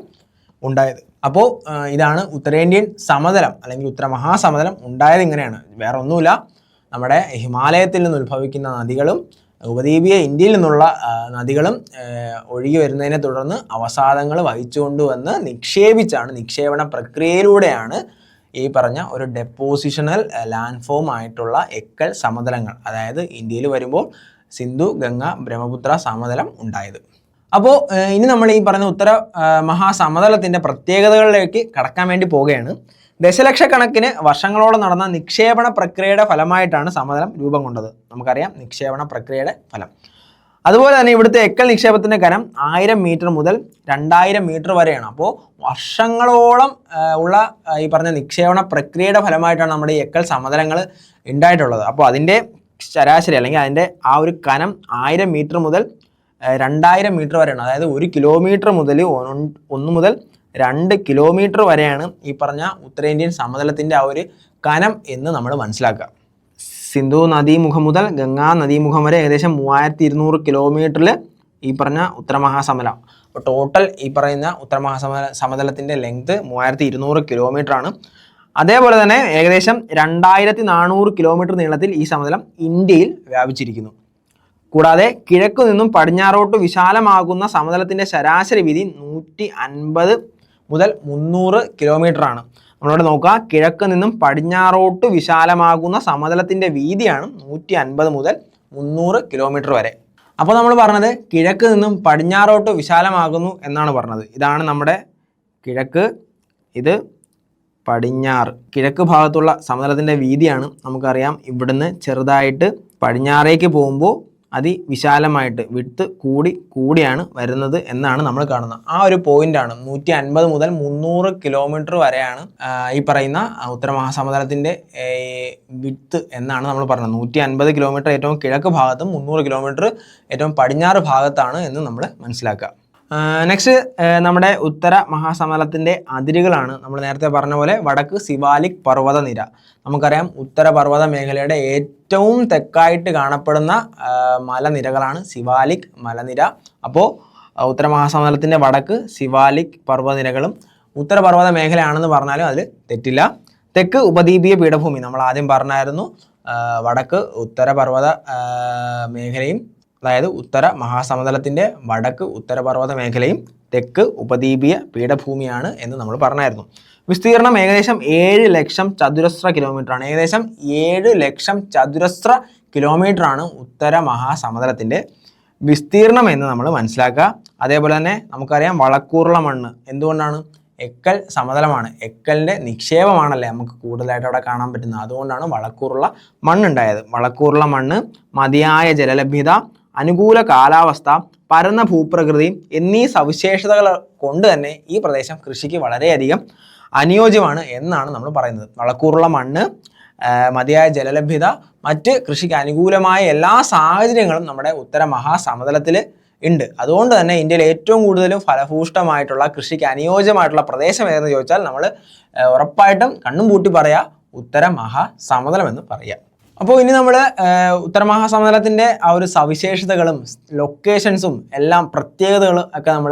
Speaker 1: ഉണ്ടായത്. അപ്പോൾ ഇതാണ് ഉത്തരേന്ത്യൻ സമതലം അല്ലെങ്കിൽ ഉത്തര മഹാസമതലം ഉണ്ടായത്. ഇങ്ങനെയാണ്, വേറെ ഒന്നുമില്ല. നമ്മുടെ ഹിമാലയത്തിൽ നിന്ന് ഉത്ഭവിക്കുന്ന നദികളും ഉപദ്വീപീയ ഇന്ത്യയിൽ നിന്നുള്ള നദികളും ഒഴുകി വരുന്നതിനെ തുടർന്ന് അവസാദങ്ങൾ വഹിച്ചുകൊണ്ടുവന്ന് നിക്ഷേപിച്ചാണ്, നിക്ഷേപണ പ്രക്രിയയിലൂടെയാണ് ഈ പറഞ്ഞ ഒരു ഡെപ്പോസിഷണൽ ലാൻഡ് ഫോം ആയിട്ടുള്ള എക്കൽ സമതലങ്ങൾ, അതായത് ഇന്ത്യയിൽ വരുമ്പോൾ സിന്ധു, ഗംഗ, ബ്രഹ്മപുത്ര സമതലം ഉണ്ടായത്. അപ്പോൾ ഇനി നമ്മൾ ഈ പറഞ്ഞ ഉത്തര മഹാസമതലത്തിൻ്റെ പ്രത്യേകതകളിലേക്ക് കടക്കാൻ വേണ്ടി പോവുകയാണ്. ദശലക്ഷക്കണക്കിന് വർഷങ്ങളോളം നടന്ന നിക്ഷേപണ പ്രക്രിയയുടെ ഫലമായിട്ടാണ് സമതലം രൂപം കൊണ്ടത്. നമുക്കറിയാം നിക്ഷേപണ പ്രക്രിയയുടെ ഫലം. അതുപോലെ തന്നെ ഇവിടുത്തെ എക്കൽ നിക്ഷേപത്തിൻ്റെ കനം 1000 മീറ്റർ മുതൽ 2000 മീറ്റർ വരെയാണ്. അപ്പോൾ വർഷങ്ങളോളം ഉള്ള ഈ പറഞ്ഞ നിക്ഷേപണ പ്രക്രിയയുടെ ഫലമായിട്ടാണ് നമ്മുടെ ഈ എക്കൽ സമതലങ്ങൾ ഉണ്ടായിട്ടുള്ളത്. അപ്പോൾ അതിൻ്റെ ശരാശരി അല്ലെങ്കിൽ അതിൻ്റെ ആ ഒരു കനം 1000 മീറ്റർ മുതൽ 2000 മീറ്റർ വരെയാണ്. അതായത് 1 കിലോമീറ്റർ മുതൽ 1 മുതൽ 2 കിലോമീറ്റർ വരെയാണ് ഈ പറഞ്ഞ ഉത്തരേന്ത്യൻ സമതലത്തിൻ്റെ ആ ഒരു കനം എന്ന് നമ്മൾ മനസ്സിലാക്കുക. സിന്ധു നദീമുഖം മുതൽ ഗംഗാ നദീമുഖം വരെ ഏകദേശം 3200 കിലോമീറ്ററിൽ ഈ പറഞ്ഞ ഉത്തരമഹാസമതലം. അപ്പോൾ ടോട്ടൽ ഈ പറയുന്ന സമതലത്തിൻ്റെ ലെങ്ത് 3200 കിലോമീറ്റർ ആണ്. അതേപോലെ തന്നെ ഏകദേശം 2400 കിലോമീറ്റർ നീളത്തിൽ ഈ സമതലം ഇന്ത്യയിൽ വ്യാപിച്ചിരിക്കുന്നു. കൂടാതെ കിഴക്കു നിന്നും പടിഞ്ഞാറോട്ട് വിശാലമാകുന്ന സമതലത്തിൻ്റെ ശരാശരി വീതി 150 മുതൽ 300 കിലോമീറ്റർ ആണ്. നമ്മളിവിടെ നോക്കുക, കിഴക്ക് നിന്നും പടിഞ്ഞാറോട്ട് വിശാലമാകുന്ന സമതലത്തിൻ്റെ വീതിയാണ് 150 മുതൽ 300 കിലോമീറ്റർ വരെ. അപ്പോൾ നമ്മൾ പറഞ്ഞത് കിഴക്ക് നിന്നും പടിഞ്ഞാറോട്ട് വിശാലമാകുന്നു എന്നാണ് പറഞ്ഞത്. ഇതാണ് നമ്മുടെ കിഴക്ക്, ഇത് പടിഞ്ഞാറ്. കിഴക്ക് ഭാഗത്തുള്ള സമതലത്തിൻ്റെ വീതിയാണ് നമുക്കറിയാം. ഇവിടുന്ന് ചെറുതായിട്ട് പടിഞ്ഞാറേക്ക് പോകുമ്പോൾ അതിവിശാലമായിട്ട് വിട്ട് കൂടിയാണ് വരുന്നത് എന്നാണ് നമ്മൾ കാണുന്നത്. ആ ഒരു പോയിന്റാണ് 150 മുതൽ 300 കിലോമീറ്റർ വരെയാണ് ഈ പറയുന്ന ഉത്തരമഹാസമതലത്തിൻ്റെ വിട്ട് എന്നാണ് നമ്മൾ പറഞ്ഞത്. 150 കിലോമീറ്റർ ഏറ്റവും കിഴക്ക് ഭാഗത്തും 300 കിലോമീറ്റർ ഏറ്റവും പടിഞ്ഞാറ് ഭാഗത്താണ് എന്ന് നമ്മൾ മനസ്സിലാക്കുക. നെക്സ്റ്റ് നമ്മുടെ ഉത്തര മഹാസമതലത്തിൻ്റെ അതിരുകളാണ്. നമ്മൾ നേരത്തെ പറഞ്ഞ പോലെ വടക്ക് സിവാലിക് പർവ്വതനിര. നമുക്കറിയാം ഉത്തര പർവ്വത മേഖലയുടെ ഏറ്റവും തെക്കായിട്ട് കാണപ്പെടുന്ന മലനിരകളാണ് സിവാലിക് മലനിര. അപ്പോൾ ഉത്തര മഹാസമതലത്തിൻ്റെ വടക്ക് സിവാലിക് പർവ്വതനിരകളും ഉത്തരപർവ്വത മേഖലയാണെന്ന് പറഞ്ഞാലും അതിൽ തെറ്റില്ല. തെക്ക് ഉപദ്വീപീയ പീഠഭൂമി നമ്മൾ ആദ്യം പറഞ്ഞായിരുന്നു. വടക്ക് ഉത്തരപർവ്വത മേഖലയും, അതായത് ഉത്തര മഹാസമതലത്തിൻ്റെ വടക്ക് ഉത്തരപർവ്വത മേഖലയും തെക്ക് ഉപദ്വീപീയ പീഠഭൂമിയാണ് എന്ന് നമ്മൾ പറഞ്ഞായിരുന്നു. വിസ്തീർണം ഏകദേശം 7 ലക്ഷം ചതുരശ്ര കിലോമീറ്റർ ആണ്. ഏകദേശം 7 ലക്ഷം ചതുരശ്ര കിലോമീറ്റർ ആണ് ഉത്തര മഹാസമതലത്തിൻ്റെ വിസ്തീർണം എന്ന് നമ്മൾ മനസ്സിലാക്കുക. അതേപോലെ തന്നെ നമുക്കറിയാം വളക്കൂറുള്ള മണ്ണ് എന്തുകൊണ്ടാണ്? എക്കൽ സമതലമാണ്. എക്കലിൻ്റെ നിക്ഷേപമാണല്ലേ നമുക്ക് കൂടുതലായിട്ട് അവിടെ കാണാൻ പറ്റുന്നത്. അതുകൊണ്ടാണ് വളക്കൂറുള്ള മണ്ണുണ്ടായത്. വളക്കൂറുള്ള മണ്ണ്, മതിയായ ജലലഭ്യത, അനുകൂല കാലാവസ്ഥ, പരന്ന ഭൂപ്രകൃതി എന്നീ സവിശേഷതകൾ കൊണ്ട് തന്നെ ഈ പ്രദേശം കൃഷിക്ക് വളരെയധികം അനുയോജ്യമാണ് എന്നാണ് നമ്മൾ പറയുന്നത്. വളക്കൂറുള്ള മണ്ണ്, മതിയായ ജലലഭ്യത, മറ്റ് കൃഷിക്ക് അനുകൂലമായ എല്ലാ സാഹചര്യങ്ങളും നമ്മുടെ ഉത്തര മഹാസമതലത്തിൽ ഉണ്ട്. അതുകൊണ്ട് തന്നെ ഇന്ത്യയിൽ ഏറ്റവും കൂടുതലും ഫലഭൂഷ്ടമായിട്ടുള്ള കൃഷിക്ക് അനുയോജ്യമായിട്ടുള്ള പ്രദേശം ഏതെന്ന് ചോദിച്ചാൽ നമ്മൾ ഉറപ്പായിട്ടും കണ്ണും പൂട്ടി പറയുക ഉത്തര മഹാസമതലം എന്ന് പറയുക. അപ്പോൾ ഇനി നമ്മൾ ഉത്തര മഹാസമതലത്തിൻ്റെ ആ ഒരു സവിശേഷതകളും ലൊക്കേഷൻസും എല്ലാം പ്രത്യേകതകളും ഒക്കെ നമ്മൾ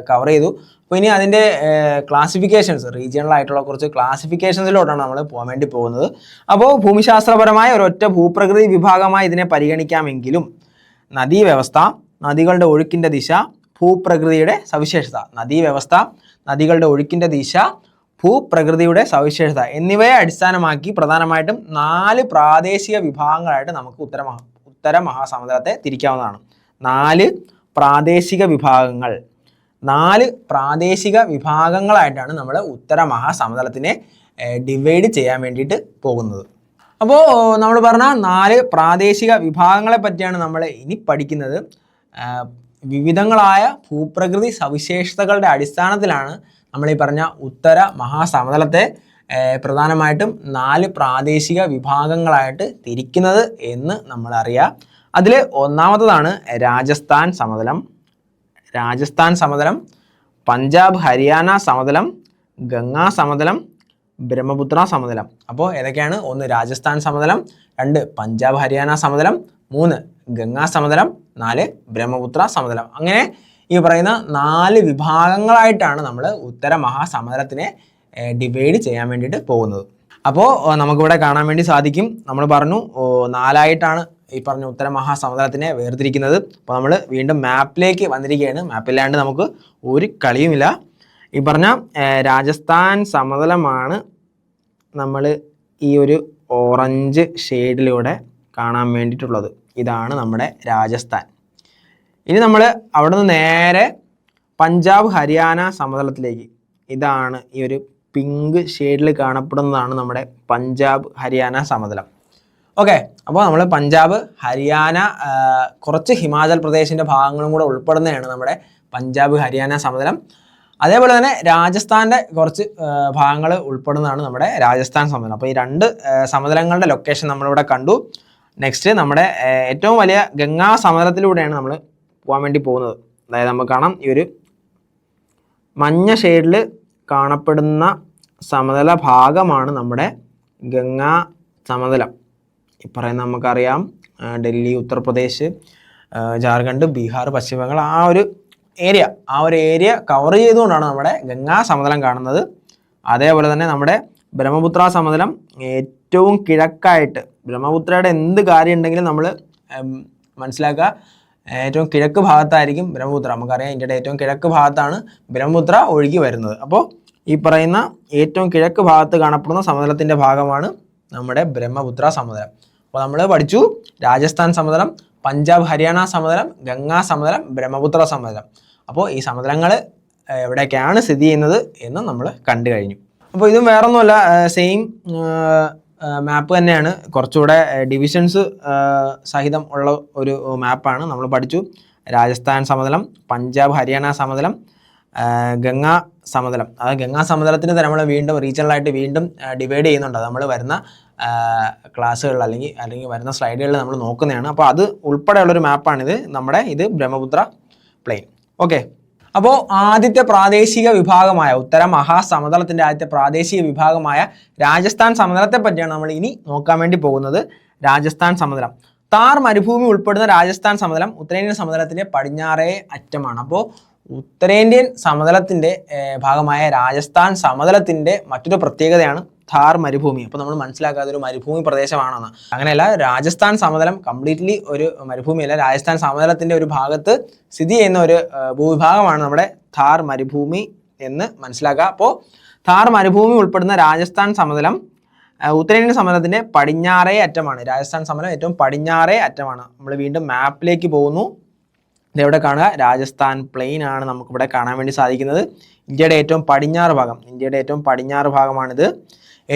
Speaker 1: കവർ ചെയ്തു. അപ്പോൾ ഇനി അതിൻ്റെ ക്ലാസിഫിക്കേഷൻസ്, റീജിയണൽ ആയിട്ടുള്ള കുറച്ച് ക്ലാസിഫിക്കേഷൻസിലോട്ടാണ് നമ്മൾ പോകാൻ വേണ്ടി പോകുന്നത്. അപ്പോൾ ഭൂമിശാസ്ത്രപരമായ ഒരൊറ്റ ഭൂപ്രകൃതി വിഭാഗമായി ഇതിനെ പരിഗണിക്കാമെങ്കിലും നദീവ്യവസ്ഥ, നദികളുടെ ഒഴുക്കിൻ്റെ ദിശ, ഭൂപ്രകൃതിയുടെ സവിശേഷത, നദീവ്യവസ്ഥ, നദികളുടെ ഒഴുക്കിൻ്റെ ദിശ, ഭൂപ്രകൃതിയുടെ സവിശേഷത എന്നിവയെ അടിസ്ഥാനമാക്കി പ്രധാനമായിട്ടും 4 പ്രാദേശിക വിഭാഗങ്ങളായിട്ട് നമുക്ക് ഉത്തര മഹാസമതലത്തെ തിരിക്കാവുന്നതാണ്. 4 പ്രാദേശിക വിഭാഗങ്ങൾ. 4 പ്രാദേശിക വിഭാഗങ്ങളായിട്ടാണ് നമ്മൾ ഉത്തര മഹാസമതലത്തിനെ ഡിവൈഡ് ചെയ്യാൻ വേണ്ടിയിട്ട് പോകുന്നത്. അപ്പോൾ നമ്മൾ പറഞ്ഞ 4 പ്രാദേശിക വിഭാഗങ്ങളെ പറ്റിയാണ് നമ്മൾ ഇനി പഠിക്കുന്നത്. വിവിധങ്ങളായ ഭൂപ്രകൃതി സവിശേഷതകളുടെ അടിസ്ഥാനത്തിലാണ് നമ്മൾ ഈ പറഞ്ഞ ഉത്തര മഹാസമതലത്തെ പ്രധാനമായിട്ടും 4 പ്രാദേശിക വിഭാഗങ്ങളായിട്ട് തിരിക്കുന്നത് എന്ന് നമ്മൾ അറിയാം. അതിൽ ഒന്നാമത്തതാണ് രാജസ്ഥാൻ സമതലം, പഞ്ചാബ് ഹരിയാന സമതലം, ഗംഗാ സമതലം, ബ്രഹ്മപുത്ര സമതലം. അപ്പോൾ ഏതൊക്കെയാണ്? 1 രാജസ്ഥാൻ സമതലം, 2 പഞ്ചാബ് ഹരിയാന സമതലം, 3 ഗംഗാ സമതലം, 4 ബ്രഹ്മപുത്ര സമതലം. അങ്ങനെ ഈ പറയുന്ന 4 വിഭാഗങ്ങളായിട്ടാണ് നമ്മൾ ഉത്തര മഹാസമതലത്തിനെ ഡിവൈഡ് ചെയ്യാൻ വേണ്ടിയിട്ട് പോകുന്നത്. അപ്പോൾ നമുക്കിവിടെ കാണാൻ വേണ്ടി സാധിക്കും, നമ്മൾ പറഞ്ഞു 4ആയിട്ടാണ് ഈ പറഞ്ഞ ഉത്തര മഹാസമതലത്തിനെ വേർതിരിക്കുന്നത്. അപ്പോൾ നമ്മൾ വീണ്ടും മാപ്പിലേക്ക് വന്നിരിക്കുകയാണ്. മാപ്പില്ലാണ്ട് നമുക്ക് ഒരു കളിയുമില്ല. ഈ പറഞ്ഞ രാജസ്ഥാൻ സമതലമാണ് നമ്മൾ ഈ ഒരു ഓറഞ്ച് ഷെയ്ഡിലൂടെ കാണാൻ വേണ്ടിയിട്ടുള്ളത്. ഇതാണ് നമ്മുടെ രാജസ്ഥാൻ. ഇനി നമ്മൾ അവിടെ നിന്ന് നേരെ പഞ്ചാബ് ഹരിയാന സമതലത്തിലേക്ക്, ഇതാണ് ഈ ഒരു പിങ്ക് ഷെയ്ഡിൽ കാണപ്പെടുന്നതാണ് നമ്മുടെ പഞ്ചാബ് ഹരിയാന സമതലം. ഓക്കെ, അപ്പോൾ നമ്മൾ പഞ്ചാബ് ഹരിയാന, കുറച്ച് ഹിമാചൽ പ്രദേശിൻ്റെ ഭാഗങ്ങളും കൂടെ ഉൾപ്പെടുന്നതാണ് നമ്മുടെ പഞ്ചാബ് ഹരിയാന സമതലം. അതേപോലെ തന്നെ രാജസ്ഥാൻ്റെ കുറച്ച് ഭാഗങ്ങൾ ഉൾപ്പെടുന്നതാണ് നമ്മുടെ രാജസ്ഥാൻ സമതലം. അപ്പോൾ ഈ 2 സമതലങ്ങളുടെ ലൊക്കേഷൻ നമ്മളിവിടെ കണ്ടു. നെക്സ്റ്റ് നമ്മുടെ ഏറ്റവും വലിയ ഗംഗാ സമതലത്തിലൂടെയാണ് നമ്മൾ പോകാൻ വേണ്ടി പോകുന്നത്. അതായത് നമുക്ക് കാണാം ഈ ഒരു മഞ്ഞ ഷെയ്ഡിൽ കാണപ്പെടുന്ന സമതല ഭാഗമാണ് നമ്മുടെ ഗംഗാ സമതലം. ഈ പറയുന്ന നമുക്കറിയാം ഡൽഹി, ഉത്തർപ്രദേശ്, ജാർഖണ്ഡ്, ബീഹാർ, പശ്ചിമ ബംഗാൾ ആ ഒരു ഏരിയ കവർ ചെയ്തുകൊണ്ടാണ് നമ്മുടെ ഗംഗാ സമതലം കാണുന്നത്. അതേപോലെ തന്നെ നമ്മുടെ ബ്രഹ്മപുത്ര സമതലം ഏറ്റവും കിഴക്കായിട്ട്, ബ്രഹ്മപുത്രയുടെ എന്ത് കാര്യം ഉണ്ടെങ്കിലും നമ്മൾ മനസ്സിലാക്കുക ഏറ്റവും കിഴക്ക് ഭാഗത്തായിരിക്കും ബ്രഹ്മപുത്ര. നമുക്കറിയാം ഇന്ത്യയുടെ ഏറ്റവും കിഴക്ക് ഭാഗത്താണ് ബ്രഹ്മപുത്ര ഒഴുകി വരുന്നത്. അപ്പോൾ ഈ പറയുന്ന ഏറ്റവും കിഴക്ക് ഭാഗത്ത് കാണപ്പെടുന്ന സമതലത്തിൻ്റെ ഭാഗമാണ് നമ്മുടെ ബ്രഹ്മപുത്ര സമതലം. അപ്പോൾ നമ്മൾ പഠിച്ചു രാജസ്ഥാൻ സമതലം, പഞ്ചാബ് ഹരിയാന സമതലം, ഗംഗാ സമതലം, ബ്രഹ്മപുത്ര സമതലം. അപ്പോൾ ഈ സമതലങ്ങൾ എവിടേക്കാണ് സ്ഥിതി ചെയ്യുന്നത് എന്ന് നമ്മൾ കണ്ടു കഴിഞ്ഞു. അപ്പോൾ ഇതും വേറൊന്നുമല്ല, സെയിം മാപ്പ് തന്നെയാണ്, കുറച്ചുകൂടെ ഡിവിഷൻസ് സഹിതം ഉള്ള ഒരു മാപ്പാണ്. നമ്മൾ പഠിച്ചു രാജസ്ഥാൻ സമതലം, പഞ്ചാബ് ഹരിയാന സമതലം, ഗംഗാ സമതലം. അത് ഗംഗാ സമതലത്തിന് തന്നെ നമ്മൾ വീണ്ടും റീജിയണലായിട്ട് വീണ്ടും ഡിവൈഡ് ചെയ്യുന്നുണ്ട്. അത് നമ്മൾ വരുന്ന ക്ലാസ്സുകളിൽ അല്ലെങ്കിൽ വരുന്ന സ്ലൈഡുകളിൽ നമ്മൾ നോക്കുന്നതാണ്. അപ്പോൾ അത് ഉൾപ്പെടെയുള്ളൊരു മാപ്പാണിത്, ഇത് ബ്രഹ്മപുത്ര പ്ലെയിൻ. ഓക്കെ, അപ്പോൾ ആദ്യത്തെ പ്രാദേശിക വിഭാഗമായ ഉത്തര മഹാസമതലത്തിൻ്റെ ആദ്യത്തെ പ്രാദേശിക വിഭാഗമായ രാജസ്ഥാൻ സമതലത്തെ പറ്റിയാണ് നമ്മൾ ഇനി നോക്കാൻ വേണ്ടി പോകുന്നത്. രാജസ്ഥാൻ സമതലം, താർ മരുഭൂമി ഉൾപ്പെടുന്ന രാജസ്ഥാൻ സമതലം ഉത്തരേന്ത്യൻ സമതലത്തിൻ്റെ പടിഞ്ഞാറേ അറ്റമാണ്. അപ്പോൾ ഉത്തരേന്ത്യൻ സമതലത്തിൻ്റെ ഭാഗമായ രാജസ്ഥാൻ സമതലത്തിൻ്റെ മറ്റൊരു പ്രത്യേകതയാണ് ഥാർ മരുഭൂമി. അപ്പോൾ നമ്മൾ മനസ്സിലാക്കാതെ ഒരു മരുഭൂമി പ്രദേശമാണെന്ന്. അങ്ങനെയല്ല, രാജസ്ഥാൻ സമതലം കംപ്ലീറ്റ്ലി ഒരു മരുഭൂമിയല്ല. രാജസ്ഥാൻ സമതലത്തിൻ്റെ ഒരു ഭാഗത്ത് സ്ഥിതി ചെയ്യുന്ന ഒരു ഭൂവിഭാഗമാണ് നമ്മുടെ ഥാർ മരുഭൂമി എന്ന് മനസ്സിലാക്കുക. അപ്പോൾ ഥാർ മരുഭൂമി ഉൾപ്പെടുന്ന രാജസ്ഥാൻ സമതലം ഉത്തരേന്ത്യൻ സമതലത്തിൻ്റെ പടിഞ്ഞാറേ അറ്റമാണ്. രാജസ്ഥാൻ സമതലം ഏറ്റവും പടിഞ്ഞാറേ അറ്റമാണ്. നമ്മൾ വീണ്ടും മാപ്പിലേക്ക് പോകുന്നു. ഇതെവിടെ കാണുക? രാജസ്ഥാൻ പ്ലെയിൻ ആണ് നമുക്കിവിടെ കാണാൻ വേണ്ടി സാധിക്കുന്നത്. ഇന്ത്യയുടെ ഏറ്റവും പടിഞ്ഞാറ് ഭാഗമാണിത്.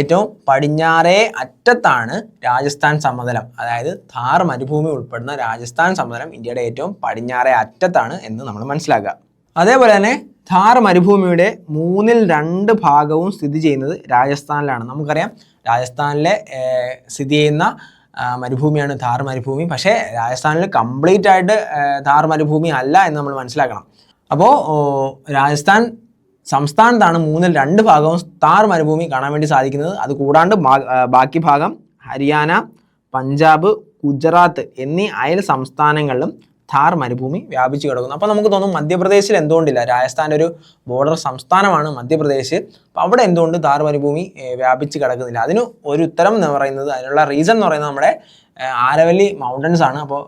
Speaker 1: ഏറ്റവും പടിഞ്ഞാറേ അറ്റത്താണ് രാജസ്ഥാൻ സമതലം. അതായത് ഥാർ മരുഭൂമി ഉൾപ്പെടുന്ന രാജസ്ഥാൻ സമതലം ഇന്ത്യയുടെ ഏറ്റവും പടിഞ്ഞാറേ അറ്റത്താണ് എന്ന് നമ്മൾ മനസ്സിലാക്കുക. അതേപോലെ തന്നെ ഥാർ മരുഭൂമിയുടെ 2/3 ഭാഗവും സ്ഥിതി ചെയ്യുന്നത് രാജസ്ഥാനിലാണ്. നമുക്കറിയാം രാജസ്ഥാനിലെ സ്ഥിതി ചെയ്യുന്ന മരുഭൂമിയാണ് ഥാർ മരുഭൂമി. പക്ഷേ രാജസ്ഥാനിൽ കംപ്ലീറ്റ് ആയിട്ട് ഥാർ മരുഭൂമി അല്ല എന്ന് നമ്മൾ മനസ്സിലാക്കണം. അപ്പോൾ രാജസ്ഥാൻ സംസ്ഥാനത്താണ് 2/3 ഭാഗവും ഥാർ മരുഭൂമി കാണാൻ വേണ്ടി സാധിക്കുന്നത്. അത് കൂടാണ്ട് ബാക്കി ഭാഗം ഹരിയാന, പഞ്ചാബ്, ഗുജറാത്ത് എന്നീ അയൽ സംസ്ഥാനങ്ങളിലും ഥാർ മരുഭൂമി വ്യാപിച്ചു കിടക്കുന്നു. അപ്പോൾ നമുക്ക് തോന്നും മധ്യപ്രദേശിൽ എന്തുകൊണ്ടില്ല? രാജസ്ഥാൻ്റെ ഒരു ബോർഡർ സംസ്ഥാനമാണ് മധ്യപ്രദേശ്. അപ്പോൾ അവിടെ എന്തുകൊണ്ട് ഥാർ മരുഭൂമി വ്യാപിച്ച് കിടക്കുന്നില്ല? അതിന് ഒരു ഉത്തരം എന്ന് പറയുന്നത്, അതിനുള്ള റീസൺ എന്ന് പറയുന്നത് നമ്മുടെ ആരവല്ലി മൗണ്ടൻസ് ആണ്. അപ്പോൾ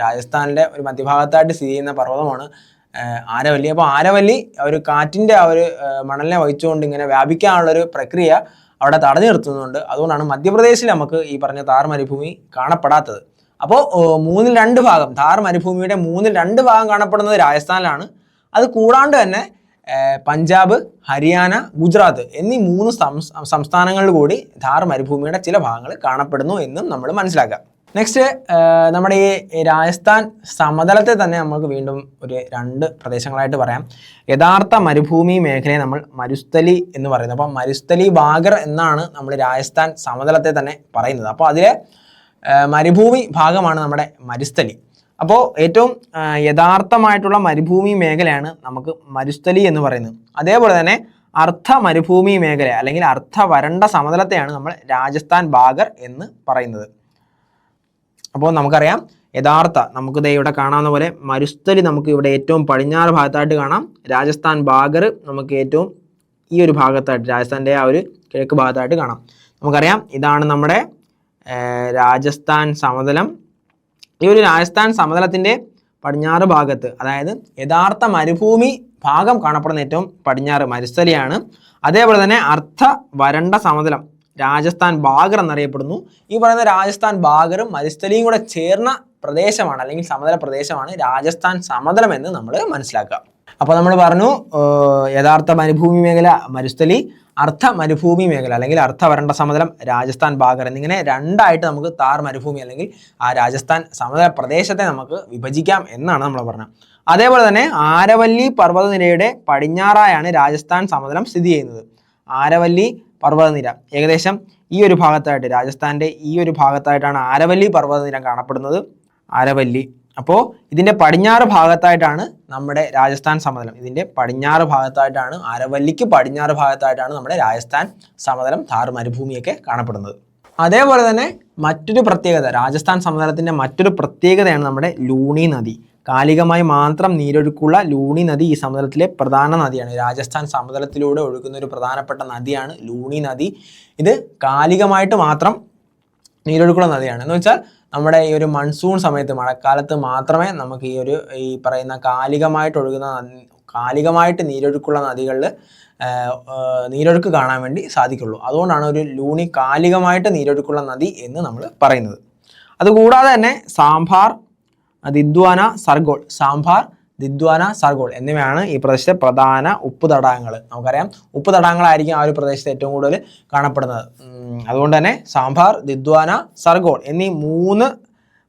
Speaker 1: രാജസ്ഥാനിലെ ഒരു മധ്യഭാഗത്തായിട്ട് സ്ഥിതി ചെയ്യുന്ന പർവ്വതമാണ് ആരവല്ലി. അപ്പോൾ ആരവല്ലി ഒരു കാറ്റിൻ്റെ ആ ഒരു മണലിനെ വഹിച്ചുകൊണ്ട് ഇങ്ങനെ വ്യാപിക്കാനുള്ളൊരു പ്രക്രിയ അവിടെ തടഞ്ഞു നിർത്തുന്നുണ്ട്. അതുകൊണ്ടാണ് മധ്യപ്രദേശിൽ നമുക്ക് ഈ പറഞ്ഞ ഥാർ മരുഭൂമി കാണപ്പെടാത്തത്. അപ്പോൾ 2/3 ഭാഗം, ഥാർ മരുഭൂമിയുടെ 2/3 ഭാഗം കാണപ്പെടുന്നത് രാജസ്ഥാനിലാണ്. അത് കൂടാണ്ട് തന്നെ പഞ്ചാബ്, ഹരിയാന, ഗുജറാത്ത് എന്നീ 3 സംസ്ഥാനങ്ങളിൽ കൂടി ഥാർ മരുഭൂമിയുടെ ചില ഭാഗങ്ങൾ കാണപ്പെടുന്നു എന്നും നമ്മൾ മനസ്സിലാക്കുക. നെക്സ്റ്റ്, നമ്മുടെ ഈ രാജസ്ഥാൻ സമതലത്തെ തന്നെ നമുക്ക് വീണ്ടും ഒരു 2 പ്രദേശങ്ങളായിട്ട് പറയാം. യഥാർത്ഥ മരുഭൂമി മേഖലയെ നമ്മൾ മരുസ്ഥലി എന്ന് പറയുന്നത്. അപ്പോൾ മരുസ്ഥലി ബാഗർ എന്നാണ് നമ്മൾ രാജസ്ഥാൻ സമതലത്തെ തന്നെ പറയുന്നത്. അപ്പോൾ അതിലെ മരുഭൂമി ഭാഗമാണ് നമ്മുടെ മരുസ്ഥലി. അപ്പോൾ ഏറ്റവും യഥാർത്ഥമായിട്ടുള്ള മരുഭൂമി മേഖലയാണ് നമുക്ക് മരുസ്ഥലി എന്ന് പറയുന്നത്. അതേപോലെ തന്നെ അർദ്ധ മരുഭൂമി മേഖല അല്ലെങ്കിൽ അർദ്ധ വരണ്ട സമതലത്തെയാണ് നമ്മൾ രാജസ്ഥാൻ ബാഗർ എന്ന് പറയുന്നത്. അപ്പോൾ നമുക്കറിയാം നമുക്കിത് ഇവിടെ കാണാവുന്ന പോലെ മരുസ്ഥലി നമുക്ക് ഇവിടെ ഏറ്റവും പടിഞ്ഞാറ് ഭാഗത്തായിട്ട് കാണാം. രാജസ്ഥാൻ ബാഗർ നമുക്ക് ഏറ്റവും ഈ ഒരു ഭാഗത്തായിട്ട്, രാജസ്ഥാൻ്റെ ആ ഒരു കിഴക്ക് ഭാഗത്തായിട്ട് കാണാം. നമുക്കറിയാം ഇതാണ് നമ്മുടെ രാജസ്ഥാൻ സമതലം. ഈ ഒരു രാജസ്ഥാൻ സമതലത്തിൻ്റെ പടിഞ്ഞാറ് ഭാഗത്ത്, അതായത് യഥാർത്ഥ മരുഭൂമി ഭാഗം കാണപ്പെടുന്ന ഏറ്റവും പടിഞ്ഞാറ് മരുസ്ഥലിയാണ്. അതേപോലെ തന്നെ അർദ്ധ വരണ്ട സമതലം രാജസ്ഥാൻ ബാഗർ എന്നറിയപ്പെടുന്നു. ഈ പറയുന്ന രാജസ്ഥാൻ ബാഗറും മരുസ്ഥലിയും കൂടെ ചേർന്ന പ്രദേശമാണ് അല്ലെങ്കിൽ സമതല പ്രദേശമാണ് രാജസ്ഥാൻ സമതലം എന്ന് നമ്മൾ മനസ്സിലാക്കുക. അപ്പോൾ നമ്മൾ പറഞ്ഞു യഥാർത്ഥ മരുഭൂമി മേഖല മരുസ്ഥലി, അർദ്ധ മരുഭൂമി മേഖല അല്ലെങ്കിൽ അർദ്ധ വരണ്ട സമതലം രാജസ്ഥാൻ ബാഗർ എന്നിങ്ങനെ 2 ആയിട്ട് നമുക്ക് ഥാർ മരുഭൂമി അല്ലെങ്കിൽ ആ രാജസ്ഥാൻ സമതല പ്രദേശത്തെ നമുക്ക് വിഭജിക്കാം എന്നാണ് നമ്മൾ പറഞ്ഞത്. അതേപോലെ തന്നെ ആരവല്ലി പർവ്വതനിരയുടെ പടിഞ്ഞാറായാണ് രാജസ്ഥാൻ സമതലം സ്ഥിതി ചെയ്യുന്നത്. ആരവല്ലി പർവ്വതനിര ഏകദേശം ഈ ഒരു ഭാഗത്തായിട്ട്, രാജസ്ഥാൻ്റെ ഈ ഒരു ഭാഗത്തായിട്ടാണ് ആരവല്ലി പർവ്വതനിര കാണപ്പെടുന്നത്. ആരവല്ലി, അപ്പോൾ ഇതിൻ്റെ പടിഞ്ഞാറ് ഭാഗത്തായിട്ടാണ് നമ്മുടെ രാജസ്ഥാൻ സമതലം. ഇതിൻ്റെ പടിഞ്ഞാറ് ഭാഗത്തായിട്ടാണ്, ആരവല്ലിക്ക് പടിഞ്ഞാറ് ഭാഗത്തായിട്ടാണ് നമ്മുടെ രാജസ്ഥാൻ സമതലം ഥാർ മരുഭൂമിയൊക്കെ കാണപ്പെടുന്നത്. അതേപോലെ തന്നെ മറ്റൊരു പ്രത്യേകത, രാജസ്ഥാൻ സമതലത്തിൻ്റെ മറ്റൊരു പ്രത്യേകതയാണ് നമ്മുടെ ലൂണി നദി. കാലികമായി മാത്രം നീരൊഴുക്കുള്ള ലൂണി നദി ഈ സമതലത്തിലെ പ്രധാന നദിയാണ്. രാജസ്ഥാൻ സമതലത്തിലൂടെ ഒഴുകുന്ന ഒരു പ്രധാനപ്പെട്ട നദിയാണ് ലൂണി നദി. ഇത് കാലികമായിട്ട് മാത്രം നീരൊഴുക്കുള്ള നദിയാണ്. എന്ന് വെച്ചാൽ നമ്മുടെ ഈ ഒരു മൺസൂൺ സമയത്ത്, മഴക്കാലത്ത് മാത്രമേ നമുക്ക് ഈ പറയുന്ന കാലികമായിട്ട് നീരൊഴുക്കുള്ള നദികളിൽ നീരൊഴുക്ക് കാണാൻ വേണ്ടി സാധിക്കുള്ളൂ. അതുകൊണ്ടാണ് ഒരു ലൂണി കാലികമായിട്ട് നീരൊഴുക്കുള്ള നദി എന്ന് നമ്മൾ പറയുന്നത്. അതുകൂടാതെ തന്നെ സാംഭാർ, ദിദ്വാന, സർഗോൾ എന്നിവയാണ് ഈ പ്രദേശത്തെ പ്രധാന ഉപ്പ് തടാകങ്ങൾ. നമുക്കറിയാം ഉപ്പ് തടാകങ്ങളായിരിക്കും ആ ഒരു പ്രദേശത്ത് ഏറ്റവും കൂടുതൽ കാണപ്പെടുന്നത്. അതുകൊണ്ട് തന്നെ സാംഭാർ, ദിദ്വാന, സർഗോൾ എന്നീ 3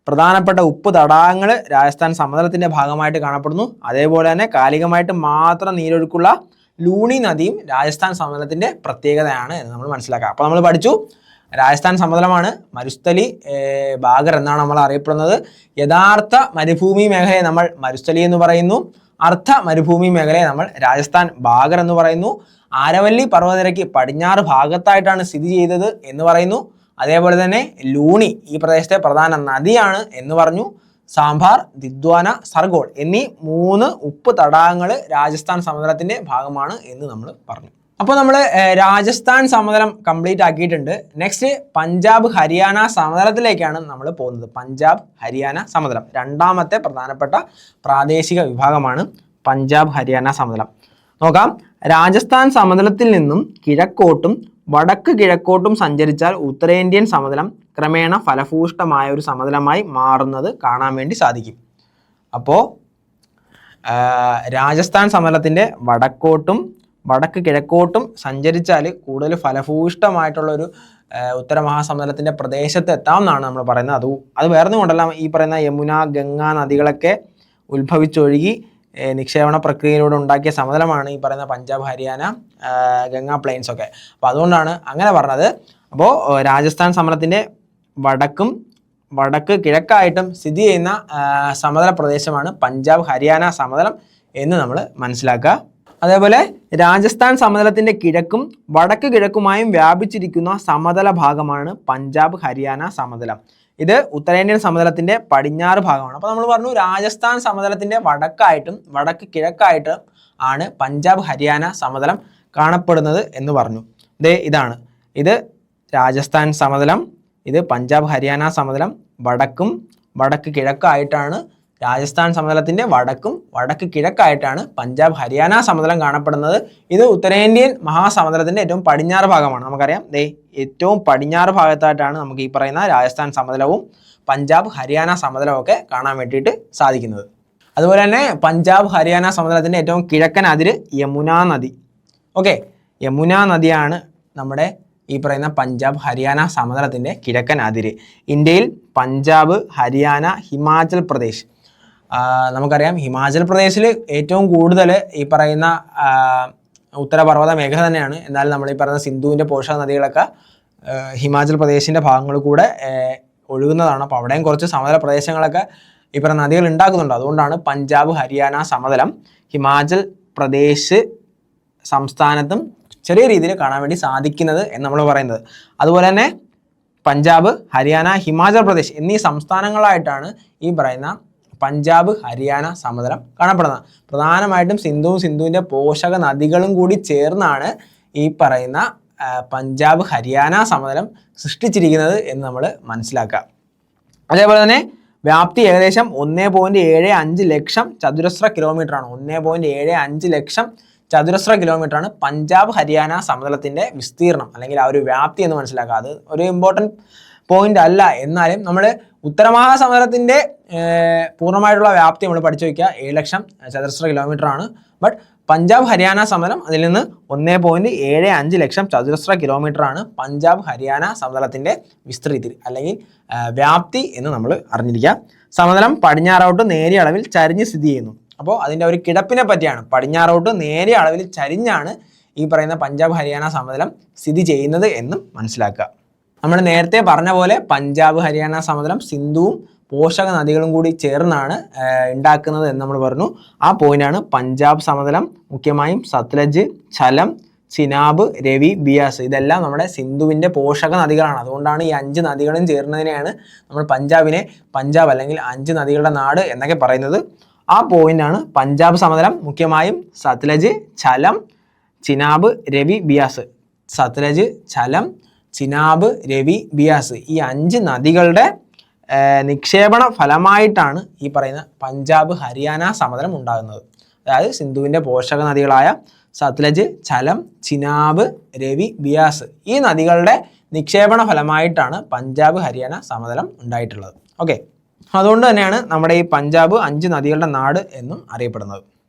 Speaker 1: പ്രധാനപ്പെട്ട ഉപ്പ് തടാകങ്ങൾ രാജസ്ഥാൻ സമതലത്തിൻ്റെ ഭാഗമായിട്ട് കാണപ്പെടുന്നു. അതേപോലെ തന്നെ കാലികമായിട്ട് മാത്രം നീരൊഴുക്കുള്ള ലൂണി നദിയും രാജസ്ഥാൻ സമതലത്തിൻ്റെ പ്രത്യേകതയാണ് എന്ന് നമ്മൾ മനസ്സിലാക്കുക. അപ്പോൾ നമ്മൾ പഠിച്ചു, രാജസ്ഥാൻ സമതലമാണ്, മരുസ്ഥലി ബാഗർ എന്നാണ് നമ്മൾ അറിയപ്പെടുന്നത്. യഥാർത്ഥ മരുഭൂമി മേഖലയെ നമ്മൾ മരുസ്ഥലി എന്ന് പറയുന്നു. അർദ്ധ മരുഭൂമി മേഖലയെ നമ്മൾ രാജസ്ഥാൻ ബാഗർ എന്ന് പറയുന്നു. ആരവല്ലി പർവ്വതനിരയ്ക്ക് പടിഞ്ഞാറ് ഭാഗത്തായിട്ടാണ് സ്ഥിതി ചെയ്തത് എന്ന് പറയുന്നു. അതേപോലെ തന്നെ ലൂണി ഈ പ്രദേശത്തെ പ്രധാന നദിയാണ് എന്ന് പറഞ്ഞു. സാംഭാർ, ദിദ്വാന, സർഗോൾ എന്നീ 3 ഉപ്പ് തടാകങ്ങൾ രാജസ്ഥാൻ സമതലത്തിൻ്റെ ഭാഗമാണ് എന്ന് നമ്മൾ പറഞ്ഞു. അപ്പോൾ നമ്മൾ രാജസ്ഥാൻ സമതലം കംപ്ലീറ്റ് ആക്കിയിട്ടുണ്ട്. നെക്സ്റ്റ് പഞ്ചാബ് ഹരിയാന സമതലത്തിലേക്കാണ് നമ്മൾ പോകുന്നത്. പഞ്ചാബ് ഹരിയാന സമതലം രണ്ടാമത്തെ പ്രധാനപ്പെട്ട പ്രാദേശിക വിഭാഗമാണ് പഞ്ചാബ് ഹരിയാന സമതലം. നോക്കാം, രാജസ്ഥാൻ സമതലത്തിൽ നിന്നും കിഴക്കോട്ടും വടക്ക് കിഴക്കോട്ടും സഞ്ചരിച്ചാൽ ഉത്തരേന്ത്യൻ സമതലം ക്രമേണ ഫലഭൂഷ്ടമായ ഒരു സമതലമായി മാറുന്നത് കാണാൻ വേണ്ടി സാധിക്കും. അപ്പോൾ രാജസ്ഥാൻ സമതലത്തിൻ്റെ വടക്ക് കിഴക്കോട്ടും സഞ്ചരിച്ചാൽ കൂടുതൽ ഫലഭൂഷ്ടമായിട്ടുള്ളൊരു ഉത്തര മഹാസമതലത്തിൻ്റെ പ്രദേശത്ത് എത്താമെന്നാണ് നമ്മൾ പറയുന്നത്. അത് വേറൊന്നും കൊണ്ടല്ല, ഈ പറയുന്ന യമുന, ഗംഗ നദികളൊക്കെ ഉത്ഭവിച്ചൊഴുകി നിക്ഷേപണ പ്രക്രിയയിലൂടെ ഉണ്ടാക്കിയ സമതലമാണ് ഈ പറയുന്ന പഞ്ചാബ്, ഹരിയാന, ഗംഗ പ്ലെയിൻസ് ഒക്കെ. അപ്പോൾ അതുകൊണ്ടാണ് അങ്ങനെ പറഞ്ഞത്. അപ്പോൾ രാജസ്ഥാൻ സമതലത്തിൻ്റെ വടക്ക് കിഴക്കായിട്ടും സ്ഥിതി ചെയ്യുന്ന സമതല പ്രദേശമാണ് പഞ്ചാബ് ഹരിയാന സമതലം എന്ന് നമ്മൾ മനസ്സിലാക്കുക. അതേപോലെ രാജസ്ഥാൻ സമതലത്തിൻ്റെ കിഴക്കും വടക്ക് കിഴക്കുമായും വ്യാപിച്ചിരിക്കുന്ന സമതല ഭാഗമാണ് പഞ്ചാബ് ഹരിയാന സമതലം. ഇത് ഉത്തരേന്ത്യൻ സമതലത്തിൻ്റെ പടിഞ്ഞാറ് ഭാഗമാണ്. അപ്പോൾ നമ്മൾ പറഞ്ഞു രാജസ്ഥാൻ സമതലത്തിൻ്റെ വടക്കായിട്ടും വടക്ക് കിഴക്കായിട്ടും ആണ് പഞ്ചാബ് ഹരിയാന സമതലം കാണപ്പെടുന്നത് എന്ന് പറഞ്ഞു. ഇതാണ് ഇത് രാജസ്ഥാൻ സമതലം, ഇത് പഞ്ചാബ് ഹരിയാന സമതലം. വടക്ക് കിഴക്കായിട്ടാണ് രാജസ്ഥാൻ സമതലത്തിൻ്റെ വടക്ക് കിഴക്കായിട്ടാണ് പഞ്ചാബ് ഹരിയാന സമതലം കാണപ്പെടുന്നത്. ഇത് ഉത്തരേന്ത്യൻ മഹാസമതലത്തിൻ്റെ ഏറ്റവും പടിഞ്ഞാറ് ഭാഗമാണ്. നമുക്കറിയാം ഏറ്റവും പടിഞ്ഞാറ് ഭാഗത്തായിട്ടാണ് നമുക്ക് ഈ പറയുന്ന രാജസ്ഥാൻ സമതലവും പഞ്ചാബ് ഹരിയാന സമതലവും ഒക്കെ കാണാൻ വേണ്ടിയിട്ട് സാധിക്കുന്നത്. അതുപോലെ തന്നെ പഞ്ചാബ് ഹരിയാന സമതലത്തിൻ്റെ ഏറ്റവും കിഴക്കൻ അതിര് യമുനാ നദി. യമുന നദിയാണ് നമ്മുടെ ഈ പറയുന്ന പഞ്ചാബ് ഹരിയാന സമതലത്തിൻ്റെ കിഴക്കൻ അതിര്. ഇന്ത്യയിൽ പഞ്ചാബ്, ഹരിയാന, ഹിമാചൽ പ്രദേശ്, നമുക്കറിയാം ഹിമാചൽ പ്രദേശിൽ ഏറ്റവും കൂടുതൽ ഈ പറയുന്ന ഉത്തരപർവ്വത മേഖല തന്നെയാണ്. എന്നാൽ നമ്മൾ ഈ പറയുന്ന സിന്ധുവിൻ്റെ പോഷക നദികളൊക്കെ ഹിമാചൽ പ്രദേശിൻ്റെ ഭാഗങ്ങളിൽ കൂടെ ഒഴുകുന്നതാണ്. അപ്പോൾ അവിടെയും കുറച്ച് സമതല പ്രദേശങ്ങളൊക്കെ ഈ പറയുന്ന നദികൾ ഉണ്ടാക്കുന്നുണ്ട്. അതുകൊണ്ടാണ് പഞ്ചാബ് ഹരിയാന സമതലം ഹിമാചൽ പ്രദേശ് സംസ്ഥാനത്തും ചെറിയ രീതിയിൽ കാണാൻ വേണ്ടി സാധിക്കുന്നത് എന്ന് നമ്മൾ പറയുന്നത്. അതുപോലെ തന്നെ പഞ്ചാബ്, ഹരിയാന, ഹിമാചൽ പ്രദേശ് എന്നീ സംസ്ഥാനങ്ങളായിട്ടാണ് ഈ പറയുന്ന പഞ്ചാബ് ഹരിയാന സമതലം കാണപ്പെടുന്നത്. പ്രധാനമായിട്ടും സിന്ധുവിൻ്റെ പോഷക നദികളും കൂടി ചേർന്നാണ് ഈ പറയുന്ന പഞ്ചാബ് ഹരിയാന സമതലം സൃഷ്ടിച്ചിരിക്കുന്നത് എന്ന് നമ്മൾ മനസ്സിലാക്കുക. അതേപോലെ തന്നെ വ്യാപ്തി ഏകദേശം 1.75 ലക്ഷം ചതുരശ്ര കിലോമീറ്ററാണ്. 1.75 ലക്ഷം ചതുരശ്ര കിലോമീറ്ററാണ് പഞ്ചാബ് ഹരിയാന സമതലത്തിൻ്റെ വിസ്തീർണം, അല്ലെങ്കിൽ ആ ഒരു വ്യാപ്തി എന്ന് മനസ്സിലാക്കുക. അത് ഒരു ഇമ്പോർട്ടൻറ്റ് പോയിന്റ് അല്ല, എന്നാലും നമ്മൾ ഉത്തരമഹാസമതലത്തിൻ്റെ പൂർണ്ണമായിട്ടുള്ള വ്യാപ്തി നമ്മൾ പഠിച്ചു വയ്ക്കുക. 7 ലക്ഷം ചതുരശ്ര കിലോമീറ്റർ ആണ്. ബട്ട് പഞ്ചാബ് ഹരിയാന സമതലം അതിൽ നിന്ന് 1.75 ലക്ഷം ചതുരശ്ര കിലോമീറ്റർ ആണ് പഞ്ചാബ് ഹരിയാന സമതലത്തിൻ്റെ വിസ്തൃതി അല്ലെങ്കിൽ വ്യാപ്തി എന്ന് നമ്മൾ അറിഞ്ഞിരിക്കുക. സമതലം പടിഞ്ഞാറോട്ട് നേരിയ അളവിൽ ചരിഞ്ഞ് സ്ഥിതി ചെയ്യുന്നു. അപ്പോൾ അതിൻ്റെ ഒരു കിടപ്പിനെ പറ്റിയാണ്. പടിഞ്ഞാറോട്ട് നേരിയ അളവിൽ ചരിഞ്ഞാണ് ഈ പറയുന്ന പഞ്ചാബ് ഹരിയാന സമതലം സ്ഥിതി ചെയ്യുന്നത് എന്നും മനസ്സിലാക്കുക. നമ്മൾ നേരത്തെ പറഞ്ഞ പോലെ പഞ്ചാബ് ഹരിയാന സമതലം സിന്ധുവും പോഷക നദികളും കൂടി ചേർന്നാണ് ഉണ്ടാക്കുന്നത് എന്ന് നമ്മൾ പറഞ്ഞു. ആ പോയിന്റാണ് പഞ്ചാബ് സമതലം. മുഖ്യമായും സത്ലജ്, ഝലം, ചിനാബ്, രവി, ബിയാസ് ഇതെല്ലാം നമ്മുടെ സിന്ധുവിൻ്റെ പോഷക നദികളാണ്. അതുകൊണ്ടാണ് ഈ 5 നദികളും ചേർന്നതിനെയാണ് നമ്മൾ പഞ്ചാബിനെ പഞ്ചാബ് അല്ലെങ്കിൽ 5 നദികളുടെ നാട് എന്നൊക്കെ പറയുന്നത്. ആ പോയിന്റാണ് പഞ്ചാബ് സമതലം. മുഖ്യമായും സത്ലജ്, ഝലം, ചിനാബ്, രവി, ബിയാസ്. സത്ലജ്, ഝലം, ചിനാബ്, രവി, ബിയാസ് ഈ 5 നദികളുടെ നിക്ഷേപണ ഫലമായിട്ടാണ് ഈ പറയുന്ന പഞ്ചാബ് ഹരിയാന സമതലം ഉണ്ടാകുന്നത്. അതായത് സിന്ധുവിൻ്റെ പോഷക നദികളായ സത്ലജ്, ഝലം, ചിനാബ്, രവി, ബിയാസ് ഈ നദികളുടെ നിക്ഷേപണ ഫലമായിട്ടാണ് പഞ്ചാബ് ഹരിയാന സമതലം ഉണ്ടായിട്ടുള്ളത്. ഓക്കെ, അതുകൊണ്ട് തന്നെയാണ് നമ്മുടെ ഈ പഞ്ചാബ് 5 നദികളുടെ നാട് എന്നും അറിയപ്പെടുന്നത്.